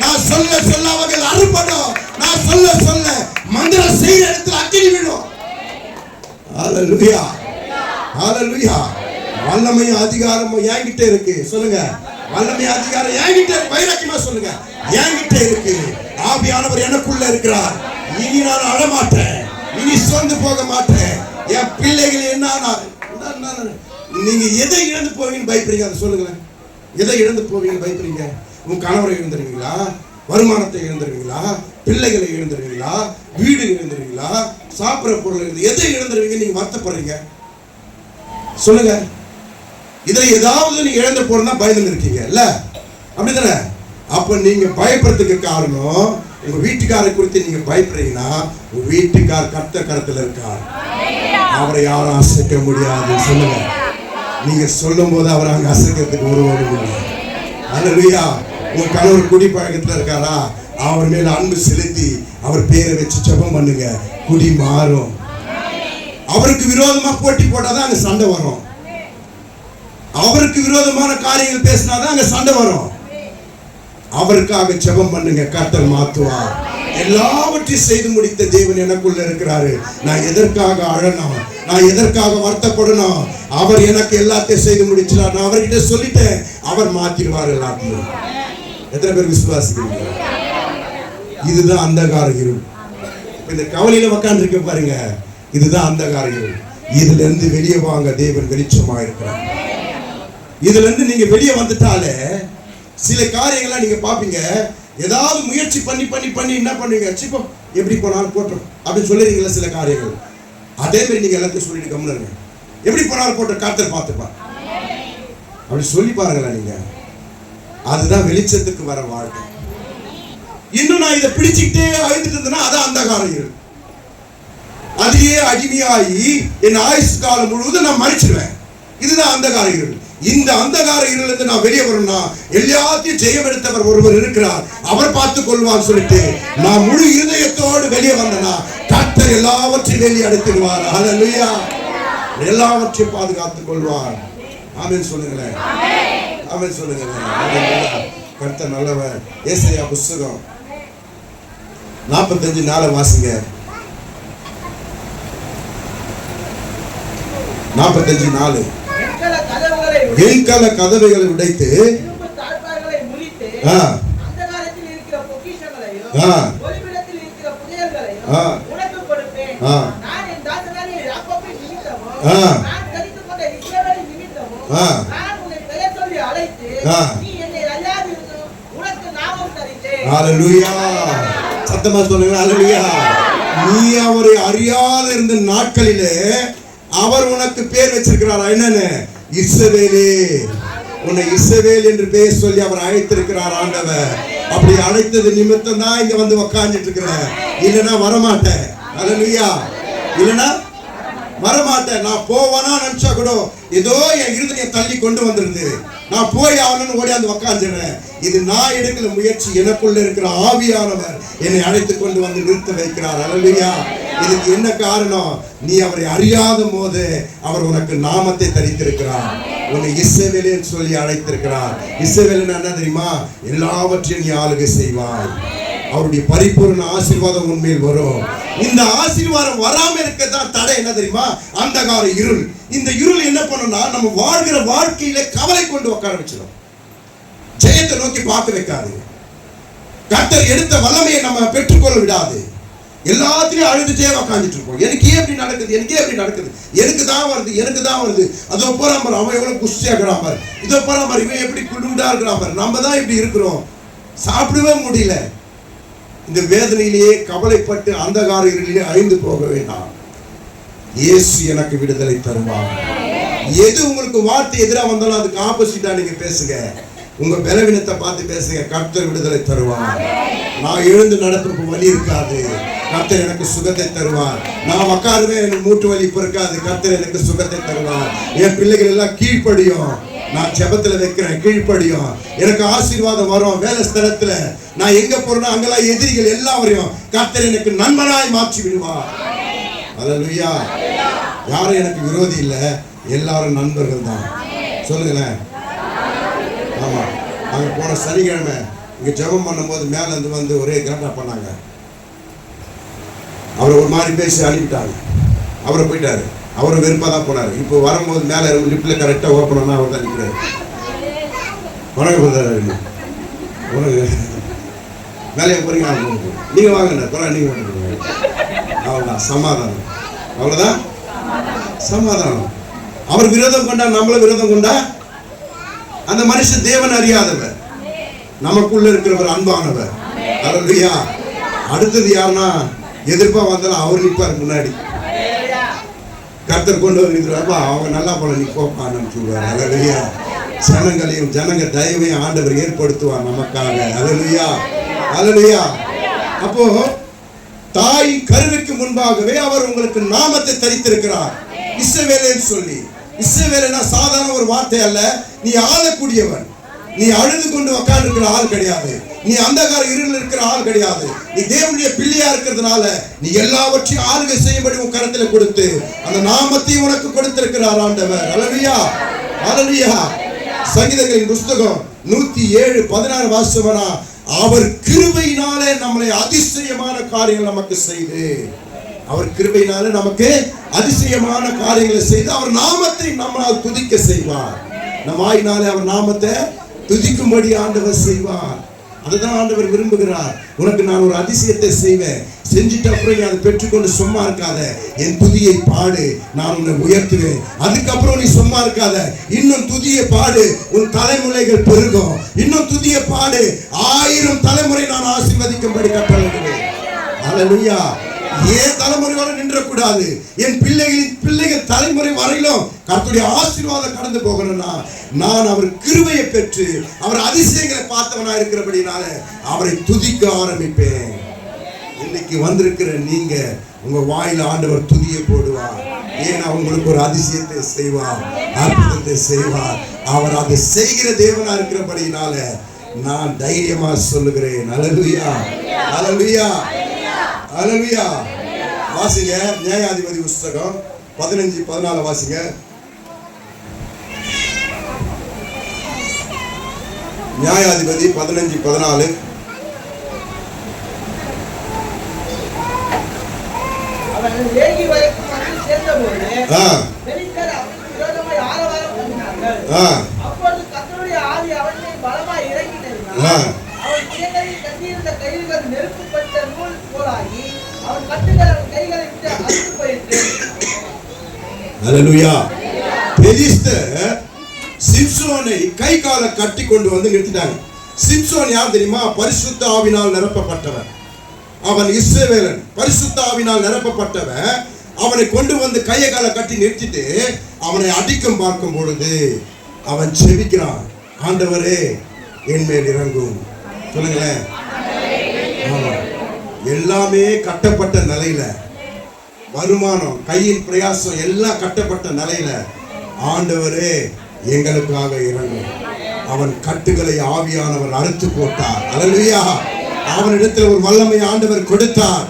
நான் சொல்ல சொல்ல அவர்கள் அறுபடும். நான் சொல்ல சொல்ல மந்திரம் செய்கிற இடத்துல அக்கினி விடும். ஹல்லேலூயா, ஹல்லேலூயா. வல்லமையும் அதிகாரமும் என்கிட்ட இருக்கு. சொல்லுங்க, வல்லமையும் அதிகாரம் என்கிட்ட இருக்கு. வைராக்கியமா சொல்லுங்க, என்கிட்ட இருக்கு. ஆவியானவர் எனக்குள்ள இருக்கிறார். இனி நான் அழமாட்டேன், இனி சோர்ந்து போக மாட்டேன். என் பிள்ளைகள் என்ன, நீங்க எதை இழந்து போவீங்கன்னு பயப்படுறீங்க? அதை சொல்லுங்களேன். எதை இழந்து போவீங்கன்னு பயப்படுறீங்க? உங்க கணவரை இழந்துருவீங்களா? வருமானத்தை இழந்துருவீங்களா? பிள்ளைகளை இழந்துருவீங்களா? வீடு இழந்துருவீங்களா? சாப்பிட்ற பொருள் இழந்து எதை இழந்துருவீங்க? நீங்க வருத்தப்படுறீங்க? சொல்லுங்க. இதுல ஏதாவது நீங்க இழந்து போறதுனா பயந்து இருக்கீங்க இல்ல, அப்படிதானே? அப்ப நீங்க பயப்படுறதுக்கு காரணம், உங்க வீட்டுக்காரை குறித்து நீங்க பயப்படுறீங்கன்னா, உங்க வீட்டுக்கார் கர்த்தர் கரத்துல இருக்கார். அவரை யாரும் அசைக்க முடியாது. சொல்லுங்க. நீங்க சொல்லும் போது அவரை அங்க அசைக்கிறதுக்கு ஒருவரும் இல்லை. ஹல்லேலூயா. உங்க கணவர் குடி பழக்கத்துல இருக்காரா? அவர் மேல அன்பு செலுத்தி அவர் பேரை வச்சு ஜெபம் பண்ணுங்க. குடி மாறும். அவருக்கு விரோதமா போட்டி போட்டாதான் அங்க சண்டை வரும். அவருக்கு விரோதமான காரியங்கள் பேசினாதான் அங்க சண்டை வரும். அவருக்காக ஜெபம் பண்ணுங்க. கர்த்தர் மாத்துவார். எல்லாவற்றையும் செய்து முடித்த தேவன் எனக்குள்ள இருக்கிறாரு. நான் எதற்காக அழணும்? நான் எதற்காக வருத்தப்படணும்? அவர் எனக்கு எல்லாத்தையும் செய்து முடிச்சார். நான் அவர்கிட்ட சொல்லிட்டேன், அவர் மாத்திடுவார் எல்லாத்தையும். எத்தனை பேர் விசுவாசிக்கிறீங்க? இதுதான் அந்தகார இருள். இந்த கவலையில உட்கார்ந்து இருக்க பாருங்க, இதுதான் அந்தகார இருள். இதுல இருந்து வெளியே வாங்க. தேவன் வெளிச்சமா இருக்கிறார். இதுல இருந்து நீங்க வெளியே வந்துட்டாலே சில காரியங்கள்லாம் நீங்க பாப்பீங்க. ஏதாவது முயற்சி பண்ணி பண்ணி பண்ணி என்ன பண்ணுவீங்க? சிப்போ எப்படி போனாலும் போட்டோம் அப்படின்னு சொல்லிடுறீங்களா சில காரியங்கள். அதே மாதிரி நீங்க எல்லாத்தையும் சொல்லிட்டு கம்முனுங்க. எப்படி போனாலும் போட்ட கர்த்தர் பார்த்துப்பா அப்படி சொல்லி பாருங்களா நீங்க. அதுதான் வெளிச்சத்துக்கு வர வாழ்க்கை. இன்னும் நான் இதை பிடிச்சிக்கிட்டே அழுதுட்டு இருந்தேன்னா அதான் அந்தகார இருள். அதையே அடிமையாகி என் ஆயுசு காலம் முழுவதும் நான் மறிச்சிடுவேன். இதுதான் அந்தகார இருள். இந்த அந்தகார இருளிலிருந்து நான் வெளியே வரணும்னா எல்லாத்தையும் ஜெயம் எடுத்தவர் ஒருவர் இருக்கிறார், அவர் பார்த்துக் கொள்வார் சொல்லிட்டு நான் முழு இருதயத்தோடு வெளியே வந்தேன்னா கர்த்தர் எல்லாவற்றையும் வெளியே அடைத்திடுவார். ஹல்லேலூயா. எல்லாவற்றையும் பாதுகாத்துக் கொள்வார். ஆமென் சொல்லுங்களேன். ஆமென் சொல்லுங்களேன். கர்த்தர் நல்லவர். ஏசாயா புத்தகம் 45:4 வாசிங்க. 45:4. வெண்கல கதவுகளை உடைத்து சத்தமா சொல்லுங்க. ஹல்லேலூயா. நீ அவரை அறியாத இருந்த நாட்களிலே அவர் உனக்கு பேர் வச்சிருக்கிறாரா? என்னன்னு? இஸ்ரவேலே. உன்னை இஸ்ரவேல் என்று பேர் சொல்லி அவர் அழைத்திருக்கிறார் ஆண்டவர். அப்படி அழைத்தது நிமித்தம் தான் இங்க வந்து உட்கார்ந்துட்டு இருக்கிறேன். இல்லைன்னா வரமாட்டேன். ஹல்லேலூயா. இல்லைன்னா வரமாட்டேன். நான் போவானா நினைச்சா கூட ஏதோ என் இருதயம் தள்ளி கொண்டு வந்துருது. நான் போய் ஆகணும்னு ஓடியாந்து உட்காந்துறேன். இது நான் எடுக்கிற முயற்சி. எனக்குள்ள இருக்கிற ஆவியானவர் என்னை அழைத்து கொண்டு வந்து நிறுத்த வைக்கிறார். ஹல்லேலூயா. இதுக்கு என்ன காரணம்? நீ அவரை அறியாத போது அவர் உனக்கு நாமத்தை தரித்திருக்கிறார். உன்னை இஸ்ரவேல் சொல்லி அழைத்திருக்கிறார். இஸ்ரவேல் என்ன தெரியுமா? எல்லாவற்றையும் நீ ஆளுகை செய்வாய். அவருடைய பரிபூர்ண ஆசீர்வாதம் உண்மையில் வரும். இந்த ஆசீர்வாதம் வராம இருக்கதான் தடை என்ன தெரியுமா? அந்தகார இருள். இந்த இருள் என்ன பண்ணும்னா நம்ம வாழ்கிற வாழ்க்கையில கவலை கொண்டு உட்கார வச்சிடும். ஜெயத்தை நோக்கி பார்க்க வைக்காது. கர்த்தர் எடுத்த வல்லமையை நம்ம பெற்றுக்கொள்ள விடாது. எல்லாத்தையும் அழுதுட்டே உட்காந்துட்டு இருப்போம். எனக்கு ஏன் எப்படி நடக்குது? எனக்கே எப்படி நடக்குது? எனக்கு தான் வருது, எனக்கு தான் வருது. அதோ போறாம அவன் எவ்வளவு குஸ்தியாகிறாம, இதோ போறாம இவன் எப்படி குடுண்டா இருக்கிறாம, நம்ம தான் இப்படி இருக்கிறோம். சாப்பிடவே முடியல. இந்த வேதனையிலேயே கவலைப்பட்டு அந்தகார இருளிலே அழிந்து போக வேண்டாம். இயேசு எனக்கு விடுதலை தருவார். எது உங்களுக்கு வார்த்தை எதிராக வந்தாலும் அதுக்கு ஆப்போசிட்டா நீங்க பேசுங்க. உங்க பலவீனத்தை பார்த்து பேசுங்க. கர்த்தர் விடுதலை தருவார். நான் எழுந்து நடப்பதற்கு வலி இருக்காது. கர்த்தர் எனக்கு சுகத்தை தருவார். நான் உட்காருவேன், எனக்கு மூட்டு வலி இருக்காது. கர்த்தர் எனக்கு சுகத்தை தருவார். என் பிள்ளைகள் எல்லாம் கீழ்ப்படியும். நான் ஜெபத்துல வைக்கிறேன், கீழ்ப்படியும், எனக்கு ஆசீர்வாதம் வரும். வேலை ஸ்தலத்துல நான் எங்க போறேன்னா அங்கெல்லாம் எதிரிகள் எல்லாரையும் கர்த்தர் எனக்கு நண்பனாய் மாற்றி விடுவார். அல்லேலூயா. யாரும் எனக்கு விரோதி இல்லை, எல்லாரும் நண்பர்கள் தான். சொல்லுங்களேன். ஆமா, அங்க போன சனிக்கிழமை இங்க ஜெபம் பண்ணும்போது மேல இருந்து வந்து ஒரே கிராண்டா பண்ணாங்க. அவரை ஒரு மாதிரி பேசி அனுப்பிட்டாங்க. அவரை போயிட்டாரு. அவரை வெறுப்பா தான் போனாரு. இப்போ வரும்போது மேல லிப்ட்ல கரெக்டா ஓப்பன் பண்ணா அவர் தான் நிற்கிறாரு. வணக்கம் உனக்கு வேலையை போறீங்க, நீங்க வாங்க, நீங்க அவ்வளவுதான் சமாதானம். அவ்வளவுதான் சமாதானம். அவர் விரோதம் கொண்டா, நம்மள விரோதம் கொண்டா, அந்த மனுஷன் தேவன் அறியாதவர், நமக்குள்ள இருக்கிறவர் அன்பானவர். அல்லேலூயா. அடுத்தது யாருன்னா எதிர்ப்பா வந்தாலும் அவர் நிற்பார் முன்னாடி. கர்த்தர் கொண்டு வந்து அவங்க நல்லா போல நீ கோப்பான்னு சொல்லுவார். அல்லேலூயா. ஜனங்களையும் ஜனங்க தயவையும் ஆண்டவர் ஏற்படுத்துவார் நமக்காக. அல்லேலூயா. அல்லேலூயா. அப்போ தாய் கருவுக்கு முன்பாகவே அவர் உங்களுக்கு நாமத்தை தரித்திருக்கிறார், இஸ்ரவேலன்னு சொல்லி. இஸ்ரவேலனா சாதாரண ஒரு வார்த்தை அல்ல. நீ ஆளக்கூடியவன். நீ அழுது கொண்டு உட்கார்ந்து இருக்கிற ஆள் கிடையாது. நீ அந்தகார இருளில் இருக்கிற ஆள் கிடையாது. நீ தேவனுடைய பிள்ளையா இருக்கிறதுனால நீ எல்லாவற்றையும் ஆளுகை செய்யும்படி உன் கரத்துல கொடுத்து அந்த நாமத்தையும் உனக்கு கொடுத்திருக்கிறார் ஆண்டவர். அல்லேலூயா. அல்லேலூயா. சங்கீதங்களின் புஸ்தகம் 107:16 வாசிச்சோம்னா, அவர் கிருபையினாலே நம்மளை அதிசயமான காரியங்கள் நமக்கு செய்து, அவர் கிருபையினாலே நமக்கு அதிசயமான காரியங்களை செய்து அவர் நாமத்தை நம்மால் துதிக்க செய்வார். நம் வாயினாலே அவர் நாமத்தை துதிக்கும்படி ஆண்டவர் செய்வார். அதுதான் ஆண்டவர் விரும்புகிறார். உனக்கு நான் ஒரு அதிசயத்தை செய்வேன், செஞ்சுட்டு அப்புறம் நீ அதை பெற்றுக்கொண்டு சும்மா இருக்காத, என் துதியை பாடு, நான் உன்னை உயர்த்துவேன். அதுக்கப்புறம் நீ சும்மா இருக்காத, இன்னும் துதியை பாடு, உன் தலைமுறைகள் பெருகும். இன்னும் துதியை பாடு, 1000 தலைமுறை நான் ஆசீர்வதிக்கும்படி கட்டளையிடுவேன். அல்லேலூயா. ஏன் தலைமுறையோட நின்றக்கூடாது, என் பிள்ளைகள் தலைமுறை வரையிலும் கர்த்தருடைய ஆசீர்வாதம் கடந்து போகணும்னா நான் அவர் கிருபையை பெற்று அவர் அதிசயங்களை பார்த்தவனா இருக்கிறபடினால அவரை துதிக்க ஆரம்பிப்பேன். இன்னைக்கு வந்திருக்கிற நீங்க உங்க வாயில ஆண்டவர் துதியை போடுவார். ஏன்னா உங்களுக்கு ஒரு அதிசயத்தை செய்வார், அற்புதத்தை செய்வார். அவர் அதை செய்கிற தேவனா இருக்கிறபடினால நான் தைரியமா சொல்லுகிறேன். அல்லேலூயா. அல்லேலூயா. அல்லேலூயா. வாசிங்க நியாயாதிபதி புஸ்தகம் 15:14 வாசிங்க. நியாயாதிபதி 15:14. அல்லேலூயா. பெலிஸ்தர் சிம்சோனை கை கால கட்டி கொண்டு வந்து நிறுத்திட்டாங்க. சிம்சோன் யார் தெரியுமா? பரிசுத்த ஆவினால் நிரப்பப்பட்டவன். அவன் இஸ்ரவேலன், பரிசுத்த ஆவினால் நிரப்பப்பட்டவன். அவனை கொண்டு வந்து கையை கால கட்டி நிறுத்திட்டு அவனை அடிக்கும் பார்க்கும் பொழுது அவன் செபிக்கிறான், ஆண்டவரே என் மேல் இறங்கும். சொல்லுங்களேன். எல்லாமே கட்டப்பட்ட நிலையில, வருமானம், கையின் பிரயாசம் எல்லாம் கட்டப்பட்ட நிலையில ஆண்டவரே எங்களுக்காக இறங்கும். அவன் கட்டுகளை ஆவியானவர் அறுத்து போட்டார். அல்லேலூயா. அவனிடத்தில் ஒரு வல்லமை ஆண்டவர் கொடுத்தார்.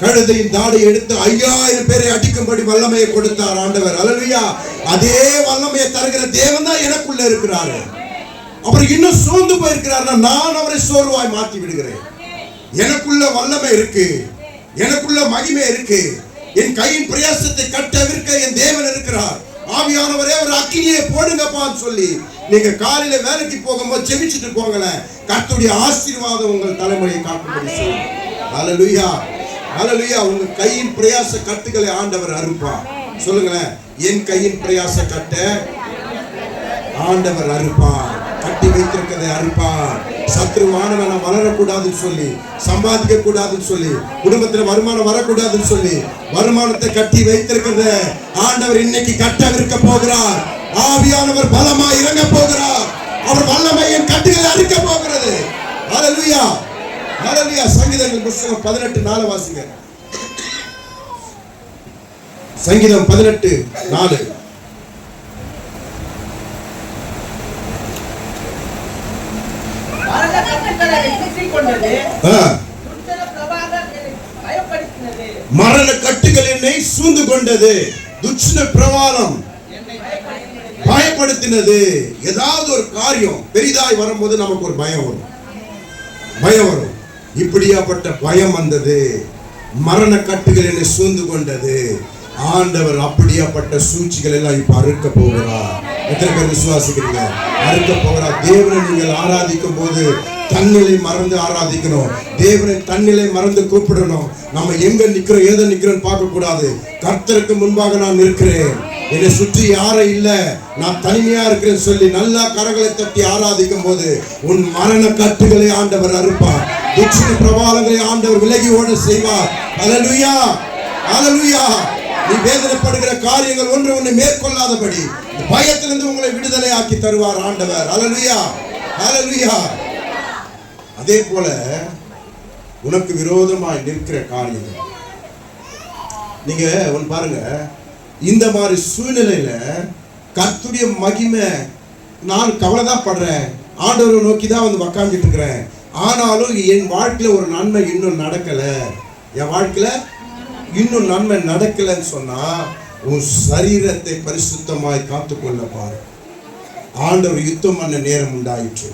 கழுதையின் தாடை எடுத்து 5000 பேரை அடிக்கும்படி வல்லமையை கொடுத்தார் ஆண்டவர். அல்லேலூயா. அதே வல்லமையை தருகிற தேவன் தான் எனக்குள்ள இருக்கிறாரு. அவர் இன்னும் சோர்ந்து போயிருக்கிறார், நான் அவரை சோர்வாய் மாற்றி விடுகிறேன். எனக்குள்ள வல்லமை இருக்கு, எனக்குள்ள மகிமை இருக்கு. என் கையின் பிரயாசத்தை கட்டவிருக்க என் தேவன் இருக்கிறார். ஆவியானவரே ஒரு அக்கினியை போடுங்கப்பான்னு சொல்லி நீங்க காலையில வேலைக்கு போகும்போது செபிச்சுட்டு போங்களேன். கர்த்தருடைய ஆசீர்வாதம் உங்கள் தலைமுறையை காக்கும்படி செய்யும். அல்லேலூயா. அல்லேலூயா. உங்க கையின் பிரயாச கட்டுகளை ஆண்டவர் அறுப்பார். சொல்லுங்களேன். என் கையின் பிரயாச கட்ட ஆண்டவர் அறுப்பார். கட்டி வைத்திருக்கிறதை அறுப்பார். சத்ருவானவன் வளரக்கூடாதுன்னு சொல்லி, சம்பாதிக்க கூடாதுன்னு சொல்லி, குடும்பத்துல வருமானம் வரக்கூடாதுன்னு சொல்லி வருமானத்தை கட்டி வைத்திருக்கிறத ஆண்டவர் இன்னைக்கு கட்டவிருக்க போகிறார். ஆவியானவர் பலமா இறங்க போகிறார். அவர் வல்லமையின் கட்டுகளை அறுக்க போகிறது. அல்லேலூயா. அல்லேலூயா. சங்கீதங்கள் புத்தகம் 18:4 வாசிங்க. சங்கீதம் 18:4. மரண கட்டுகள் என்னை சூழ்ந்து கொண்டது, துஷ்ட பிரவாளம் பயப்படுத்தினது. ஏதாவது ஒரு காரியம் பெரிதாய் வரும்போது நமக்கு ஒரு பயம் வரும். இப்படியாப்பட்ட பயம் வந்தது. மரண கட்டுகள் என்னை சூழ்ந்து கொண்டது. ஆண்டவர் அப்படியாப்பட்ட சூழ்ச்சிகள் எல்லாம் இப்ப அறுக்க போகிறார். எத்தனை பேர் விசுவாசிக்கிறீங்க? அறுக்க போகிறார். தேவனை நீங்கள் ஆராதிக்கும் போது தன்னிலை மறந்து ஆராதிக்கணும். தேவனை தன்னிலை மறந்து கூப்பிடணும். நம்ம எங்க நிக்கிறோம், ஏதோ நிக்கிறோம் பார்க்க கூடாது. கர்த்தருக்கு முன்பாக நான் இருக்கிறேன், என்னை சுற்றி யாரும் இல்ல, நான் தனிமையா இருக்கிறேன் சொல்லி நல்லா கரங்களை தட்டி ஆராதிக்கும் போது உன் மரண கட்டுகளை ஆண்டவர் அறுப்பார். துஷ்ட பிரபாலங்களை ஆண்டவர் விலகி ஓட செய்வார். அல்லேலூயா, அல்லேலூயா. நீ வேதனைப்படுகிற காரியங்கள் ஒன்று உன்னை மேற்கொள்ளாதபடி பயத்திலிருந்து உங்களை விடுதலை ஆக்கி தருவார் ஆண்டவர். அல்லேலூயா, அல்லேலூயா. அதே போல உனக்கு விரோதமாய் நிற்கிற காரியங்கள் நீங்க ஒன்னு பாருங்க. இந்த மாதிரி சூழ்நிலையில கர்த்தருடைய மகிமை, நான் கவலைதான் படுறேன், ஆண்டவரை நோக்கி தான் வந்து உக்காந்துட்டு இருக்கிறேன், ஆனாலும் என் வாழ்க்கையில ஒரு நன்மை இன்னும் நடக்கல, என் வாழ்க்கையில இன்னும் நன்மை நடக்கலன்னு சொன்னா உன் சரீரத்தை பரிசுத்தமாய் காத்துக்கொள்ள பாரு. ஆண்டவர் யுத்தம் பண்ண நேரம் உண்டாயிற்று.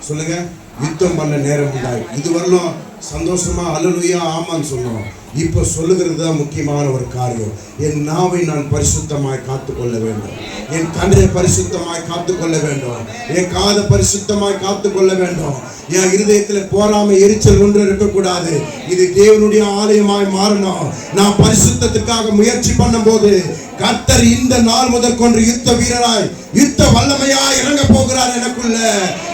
சொல்லுங்க, யுத்தம் பண்ண நேரம் உண்டாயிற்று. இதுவரையிலும் சந்தோஷமா அல்லேலூயா ஆமான்னு சொன்னோம். இப்ப சொல்லுகிறது தான் முக்கியமான ஒரு காரியம். என் நாவை நான் பரிசுத்தமாய் காத்துக்கொள்ள வேண்டும், என் கண்ணை பரிசுத்தமாய் காத்துக்கொள்ள வேண்டும், என் காதை பரிசுத்தமாய் காத்துக்கொள்ள வேண்டும். என் இருதயத்துல போராமை எரிச்சல் ஒன்று இருக்கக்கூடாது. இது தேவனுடைய ஆலயமாய் மாறணும். நான் பரிசுத்தத்துக்காக முயற்சி பண்ணும் போது கர்த்தர் இந்த நாள் முதல் கொண்டு யுத்த வீரராய் யுத்த வல்லமையா இறங்க போகிறார் எனக்குள்ள.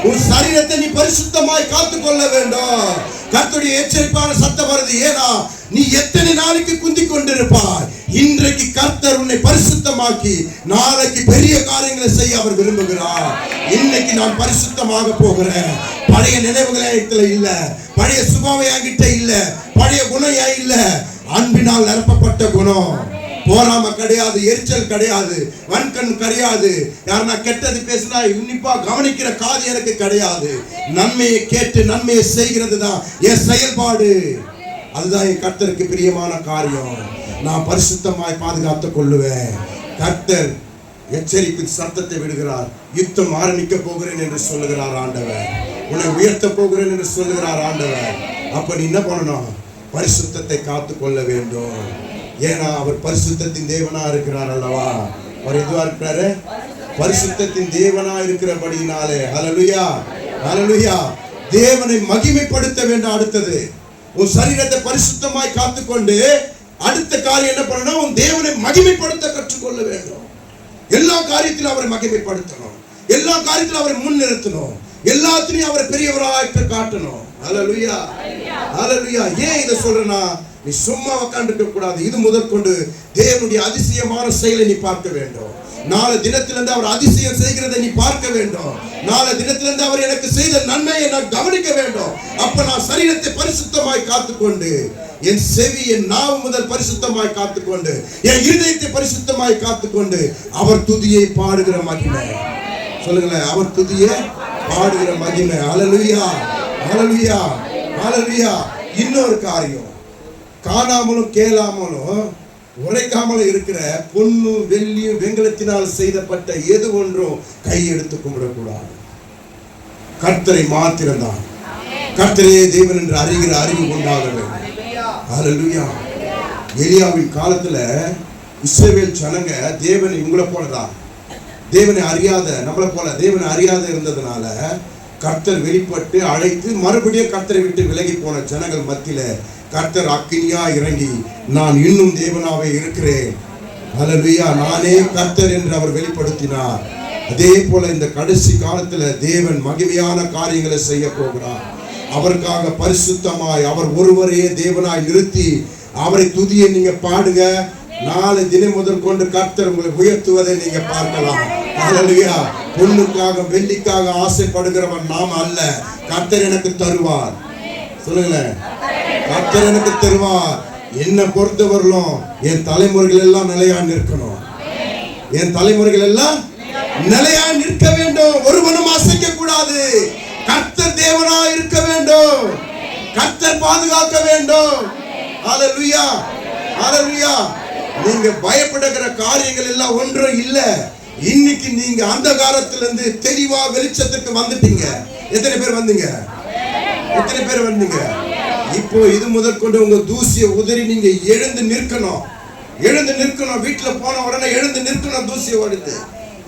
உன் சரீரத்தை நீ பரிசுத்தமாய் காத்துக்கொள்ள வேண்டும். கர்த்தருடைய எச்சரிப்பான சத்தம் வருது. ஏனா நீ எத்தனை நாளைக்கு குந்தி கொண்டிருப்பாய்? இன்றைக்கு கர்த்தர் உன்னை பரிசுத்தமாக்கி நாளைக்கு பெரிய காரியங்களை செய்ய அவர் விரும்புகிறார். இன்னைக்கு நான் பரிசுத்தமாக போகிறேன். பழைய நினைவுகள் என்கிட்ட இல்ல, பழைய சுபாவம் என்கிட்ட இல்ல, பழைய குணம் ஏன் இல்ல, அன்பினால் நிரப்பப்பட்ட குணம். போராம கிடையாது, எரிச்சல் கிடையாது, வன்கண் கிடையாது, யாருன்னா கெட்டது பேசினா உன்னிப்பா கவனிக்கிற காது எனக்கு கிடையாது. நன்மையை கேட்டு நன்மையை செய்கிறது தான் என் செயல்பாடு. அதுதான் என் கர்த்தருக்கு பிரியமான காரியம். நான் பரிசுத்தமாய் பாதுகாத்துக் கொள்ளுவேன். கர்த்தர் எச்சரிப்பு சத்தத்தை விடுகிறார். யுத்தம் ஆரம்பிக்க போகிறேன் என்று சொல்லுகிறார் ஆண்டவர். உன்னை உயர்த்த போகிறேன் என்று சொல்லுகிறார் ஆண்டவர். அப்ப நீ என்ன பண்ணணும்? பரிசுத்தத்தை காத்து கொள்ள வேண்டும். ஏன்னா அவர் பரிசுத்தத்தின் தேவனா இருக்கிறார் அல்லவா? அவர் எதுவா இருக்கிறாரு? பரிசுத்தத்தின் தேவனா இருக்கிறபடினாலே ஹல்லேலூயா, ஹல்லேலூயா. தேவனை மகிமைப்படுத்த வேண்டும். அடுத்தது உன் சரீரத்தை பரிசுத்தமாய் காத்துக்கொண்டு அடுத்த காரியம் என்ன பண்ணணும்? உன் தேவனை மகிமைப்படுத்த கற்றுக்கொள்ள வேண்டும். எல்லா காரியத்திலும் அவரை மகிமைப்படுத்தணும், எல்லா காரியத்திலும் அவரை முன்னிறுத்தணும், எல்லாத்திலையும் அவரை பெரியவராக காட்டணும். ஹல்லேலூயா, ஹல்லேலூயா. ஏன் இதை சொல்றேன்னா, நீ சும்மா உட்கார்ந்துக்க கூடாது. இது முதற்கொண்டு தேவனுடைய அதிசயமான செயலை நீ பார்க்க வேண்டும். நாளை தினத்திலிருந்து அவர் அதிசயம் செய்கிறதை நீ பார்க்க வேண்டும். நாளை தினத்திலிருந்து அவர் எனக்கு செய்த நன்மையை நான் கவனிக்க வேண்டும். அப்ப நான் சரீரத்தை பரிசுத்தமாய் காத்துக்கொண்டு, என் செவி என் நாவு முதல் பரிசுத்தமாய் காத்துக்கொண்டு, என் இருதயத்தை பரிசுத்தமாய் காத்துக்கொண்டு அவர் துதியை பாடுகிற மகிமை. சொல்லுங்களேன், அவர் துதியை பாடுகிற மகிமை. ஹல்லேலூயா, ஹல்லேலூயா, ஹல்லேலூயா. இன்னொரு காரியம், காணாமலும் கேளாமலும் உரைக்காமலும் இருக்கிற பொன்னும் வெள்ளியும் வெண்கலத்தினால் செய்யப்பட்ட எது ஒன்றும் கையெடுத்து கும்பிடக்கூடாது. கர்த்தரை மாத்திரம்தான், கர்த்தரே தேவன் என்று அறிகிற அறிவு உண்டாக வேண்டும். ஹல்லேலூயா. எலியாவின் காலத்துல இஸ்ரவேல் ஜனங்க தேவனை உங்களை போலதான், தேவனை அறியாத, நம்மளை போல தேவனை அறியாத இருந்ததுனால கர்த்தர் வெளிப்பட்டு அழைத்து மறுபடியும் கர்த்தரை விட்டு விலகி போன ஜனங்கள் மத்தியில கர்த்தர் அக்கினியா இறங்கி நான் இன்னும் தேவனாவே இருக்கிறேன், ஹல்லேலூயா, நானே கர்த்தர் என்று அவர் வெளிப்படுத்தினார். அதே போல இந்த கடைசி காலத்துல தேவன் மகிமையான காரியங்களை செய்ய போகிறார். அவருக்காக பரிசுத்தமாய் அவர் ஒருவரையே தேவனாய் நிறுத்தி அவரை துதியை நீங்க பாடுங்க. நாளை தினம் முதல் கொண்டு கர்த்தர் உங்களை உயர்த்துவதை நீங்க பார்க்கலாம். ஹல்லேலூயா. பொண்ணுக்காக வெள்ளிக்காக ஆசைப்படுகிறவன் நாம் அல்ல. கர்த்தர் எனக்கு தருவார். சொல்லுங்களேன், கர்த்தர் எனக்கு தருவார். என்னை பொறுத்தவரையிலும் என் தலைமுறைகள் எல்லாம் நிலையா நிற்கணும். என் தலைமுறைகள் எல்லாம் நிலையா நிற்க வேண்டும். ஒருவனும் அசைக்க கூடாது. கர்த்தர் தேவனா இருக்க வேண்டும். கர்த்தர் பாதுகாக்க வேண்டும். ஹalleluya, ஹalleluya. நீங்க பயப்படுகிற காரியங்கள் எல்லாம் ஒன்றும் இல்ல. இன்னைக்கு நீங்க அந்தகாரத்திலிருந்து தெளிவா வெளிச்சத்துக்கு வந்துட்டீங்க. எத்தனை பேர் வந்தீங்க? எத்தனை பேர் வந்தீங்க? இப்போ இது முதற்கொண்டு உங்க தூசியை உதறி நீங்க எழுந்து நிற்கணும். எழுந்து நிற்கணும். வீட்டுல போன உடனே எழுந்து நிற்கணும். தூசியை உடைத்து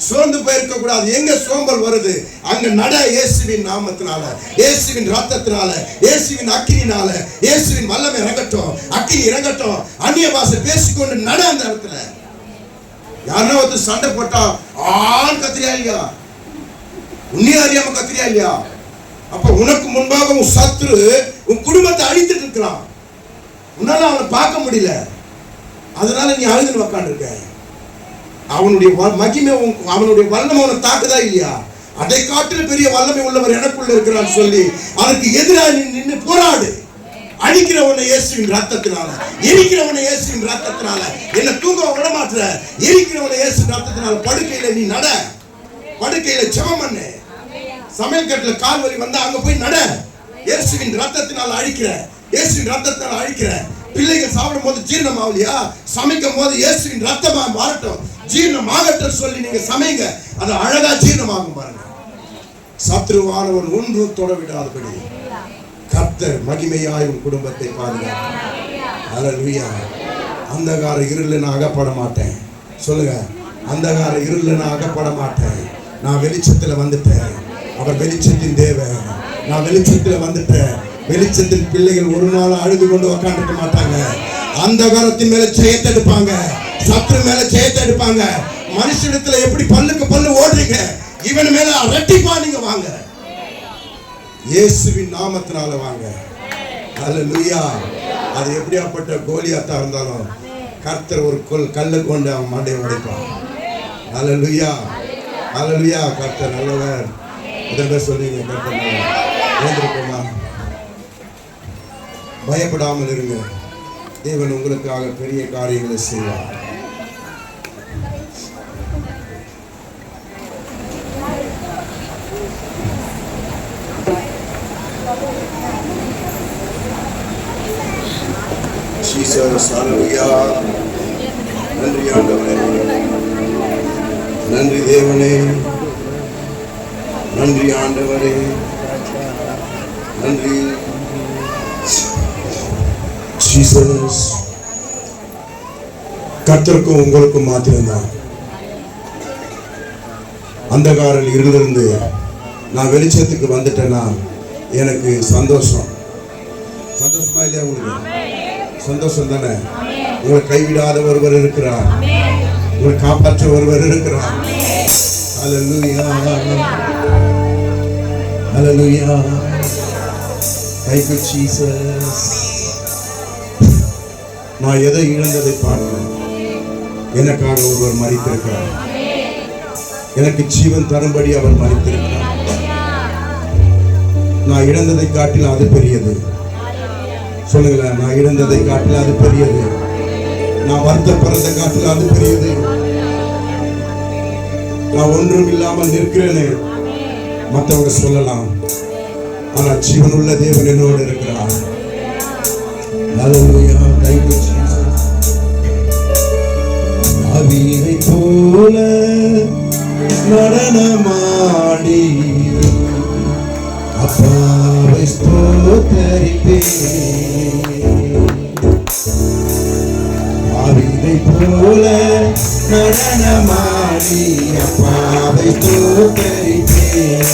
சோர்ந்து போயிருக்க கூடாது. எங்க சோம்பல் வருது? அங்க நட. இயேசுவின் நாமத்தினால, இயேசுவின் ரத்தத்தினால, இயேசுவின் அக்கினினால, இயேசுவின் வல்லமை இறங்கட்டும். அக்கினி இறங்கட்டும். அந்நிய பாஷை பேசிக்கொண்டு நட. அந்த இடத்துல யாருன்னா ஒருத்தர் சண்டை போட்டா ஆள் கத்திரியா இல்லையா? உன்னையும் அறியாம கத்திரியா இல்லையா? அப்ப உனக்கு முன்பாக உன் சத்துரு உன் குடும்பத்தை அழித்துட்டு இருக்கிறான். உன்னால அவனை பார்க்க முடியல. அதனால நீ அழுதுன்னு உட்காந்துருக்க. அவனுடைய மகிமை, அவனுடைய வல்லமை அவனை தாக்குதா இல்லையா? அதை காட்டிலும் பெரிய வல்லமை உள்ளவர் எனக்குள்ள இருக்கிறான்னு சொல்லி அதற்கு எதிராக நின்று போராடு. அழிக்கிறவனை இயேசுவின் ரத்தத்தினால, எரிக்கிறவனை இயேசுவின் ரத்தத்தினால, என்ன தூங்க விடமாற்ற எரிக்கிறவனை இயேசுவின் ரத்தத்தினால. படுக்கையில நீ நட. படுக்கையில ஜெபம் பண்ணு. சமையல் கட்டில கால் வலி வந்தா அங்க போய் நட. இயேசுவின் ரத்தத்தினால அழிக்கிற, இயேசுவின் ரத்தத்தினால அழிக்கிற. பிள்ளைகள் சாப்பிடும் போது ஜீரணம் ஆகலையா? சமைக்கும் போது இயேசுவின் ரத்தமா மாறட்டும், ஜீரணம் ஆகட்டும் சொல்லி நீங்க சமைங்க. அது அழகா ஜீரணமாகும் பாருங்க. சத்ருவானவன் ஒன்றும் தொட விடாதபடி கர்த்தர் மகிமையாய் உன் குடும்பத்தை பாதுகாப்பார். ஹல்லேலூயா. அந்தகார இருள நான் அகப்பட மாட்டேன். சொல்லுங்க, அந்தகார இருள நான் அகப்பட மாட்டேன். நான் வெளிச்சத்துல வந்துட்டேன். அவர் வெளிச்சத்தின் தேவன். நான் வெளிச்சத்துல வந்துட்டேன். வெளிச்சத்தின் பிள்ளைகள் ஒரு நாள் அழுது கொண்டு உட்காந்துக்க மாட்டாங்க. அந்தகாரத்தின் மேல ஜெயத்தை எடுப்பாங்க. சத்ரு மேல ஜெயத்தை எடுப்பாங்க. மனுஷனிடத்துல எப்படி பல்லுக்கு பல்லு ஓடுறீங்க, இவன் மேல ரெட்டிப்பா நீங்க வாங்க. இயேசுவின் நாமத்தினால வாங்க. ஹல்லேலூயா. அது எப்படியாப்பட்ட கோலியாத்தா இருந்தாலும் கர்த்தர் ஒரு கல்லை கொண்டு அவன் மண்டையை உடைப்பான். ஹல்லேலூயா, ஹல்லேலூயா. கர்த்தர் நல்லவர். இதை சொல்றீங்க. கர்த்தர் ஏந்திருப்போமா? பயப்படாமல் இருங்க. தேவன் உங்களுக்காக பெரிய காரியங்களை செய்வார். நன்றி ஆண்டவரே, நன்றி தேவனே, நன்றி ஆண்டவரே, நன்றி ஜீசஸ். கர்த்தருக்கும் உங்களுக்கும் மாத்திரம்தான். அந்தகாரல் இருளிலிருந்து நான் வெளிச்சத்துக்கு வந்துட்டேன்னா எனக்கு சந்தோஷம். சந்தோஷமா இல்லையா? உங்களுக்கு சந்தோஷம் தானே? உங்களை கைவிடாத ஒருவர் இருக்கிறார். உங்களை காப்பாற்ற ஒருவர் இருக்கிறார். ஹல்லேலூயா, ஹல்லேலூயா. Thank you Jesus. நான் எதை இழந்ததை பார்க்கிறேன். எனக்காக ஒருவர் மரித்திருக்கிறார். எனக்கு ஜீவன் தரும்படி அவர் மரித்திருக்கிறார். நான் இழந்ததை காட்டில் அது பெரியது. சொல்லுங்களேன், நான் இழந்ததை காட்டில் அது பெரியது. நான் வருத்தப்படுறதை காட்டில் அது பெரியது. நான் ஒன்றும் இல்லாமல் நிற்கிறேனே மற்றவங்க சொல்லலாம், ஆனா ஜீவனுள்ள தேவன் என்னோடு இருக்கிறார். ஹல்லேலூயா. Thank you Jesus. ஆவியை போல நடனமாடி அப்பாவை ஸ்தோத்தரிப்பேன். ஆவியை போல நடனமாடி அப்பாவை ஸ்தோத்தரிப்பேன்.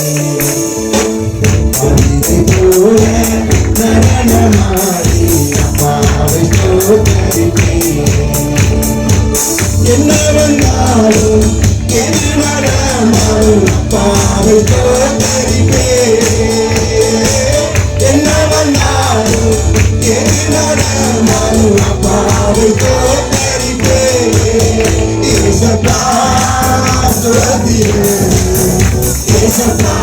ஆவியை போல நடனமாடி அப்பாவை ஸ்தோத்தரிப்பேன். என்ன வந்தாலும் எது நடந்தாலும் அப்பாவை ஸ்தோத்தரிப்பேன். என்ன வந்தாலும் எது நடந்தாலும் அப்பாவை ஸ்தோத்தரிப்பேன். ஏசப்பா ஸ்தோத்திரம், ஏசப்பா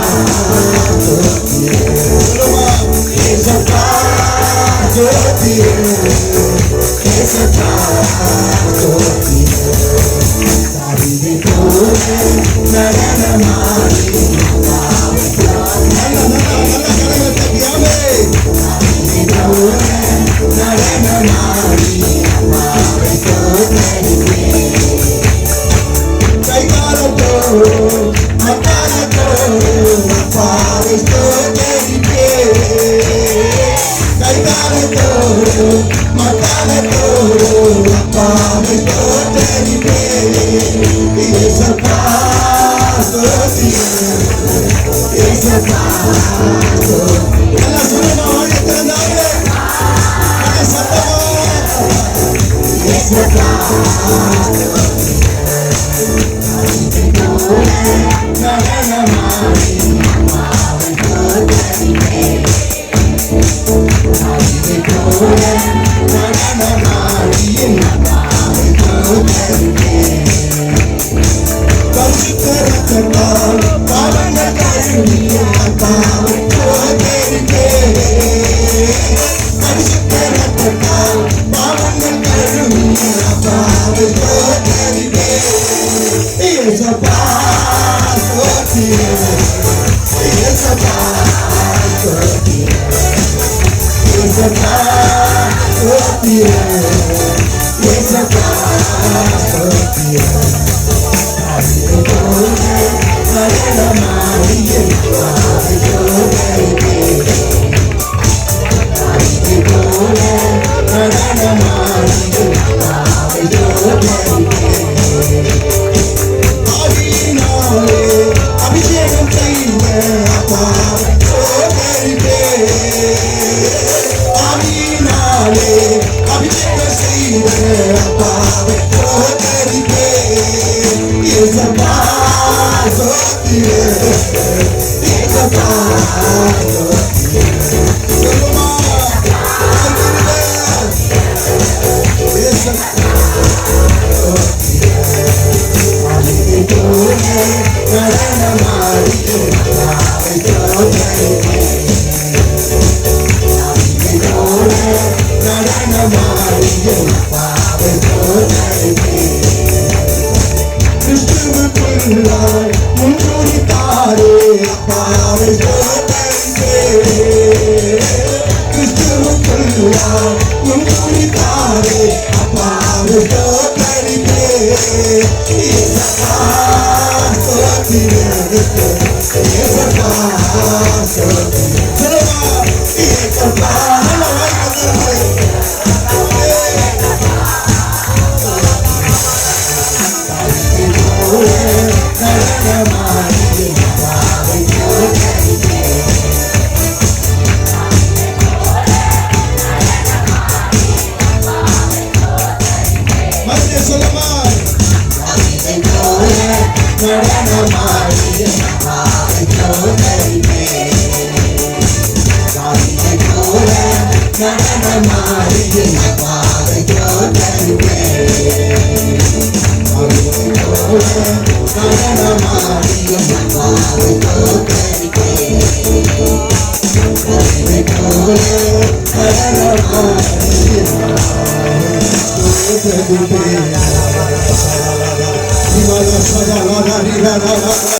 ஸ்தோத்திரம், ஏசப்பா ஸ்தோத்திரம், ஏசப்பா ஸ்தோத்திரம். ஆவியை போல நடனமாடி அப்பாவை ஸ்தோத்தரிப்பேன்.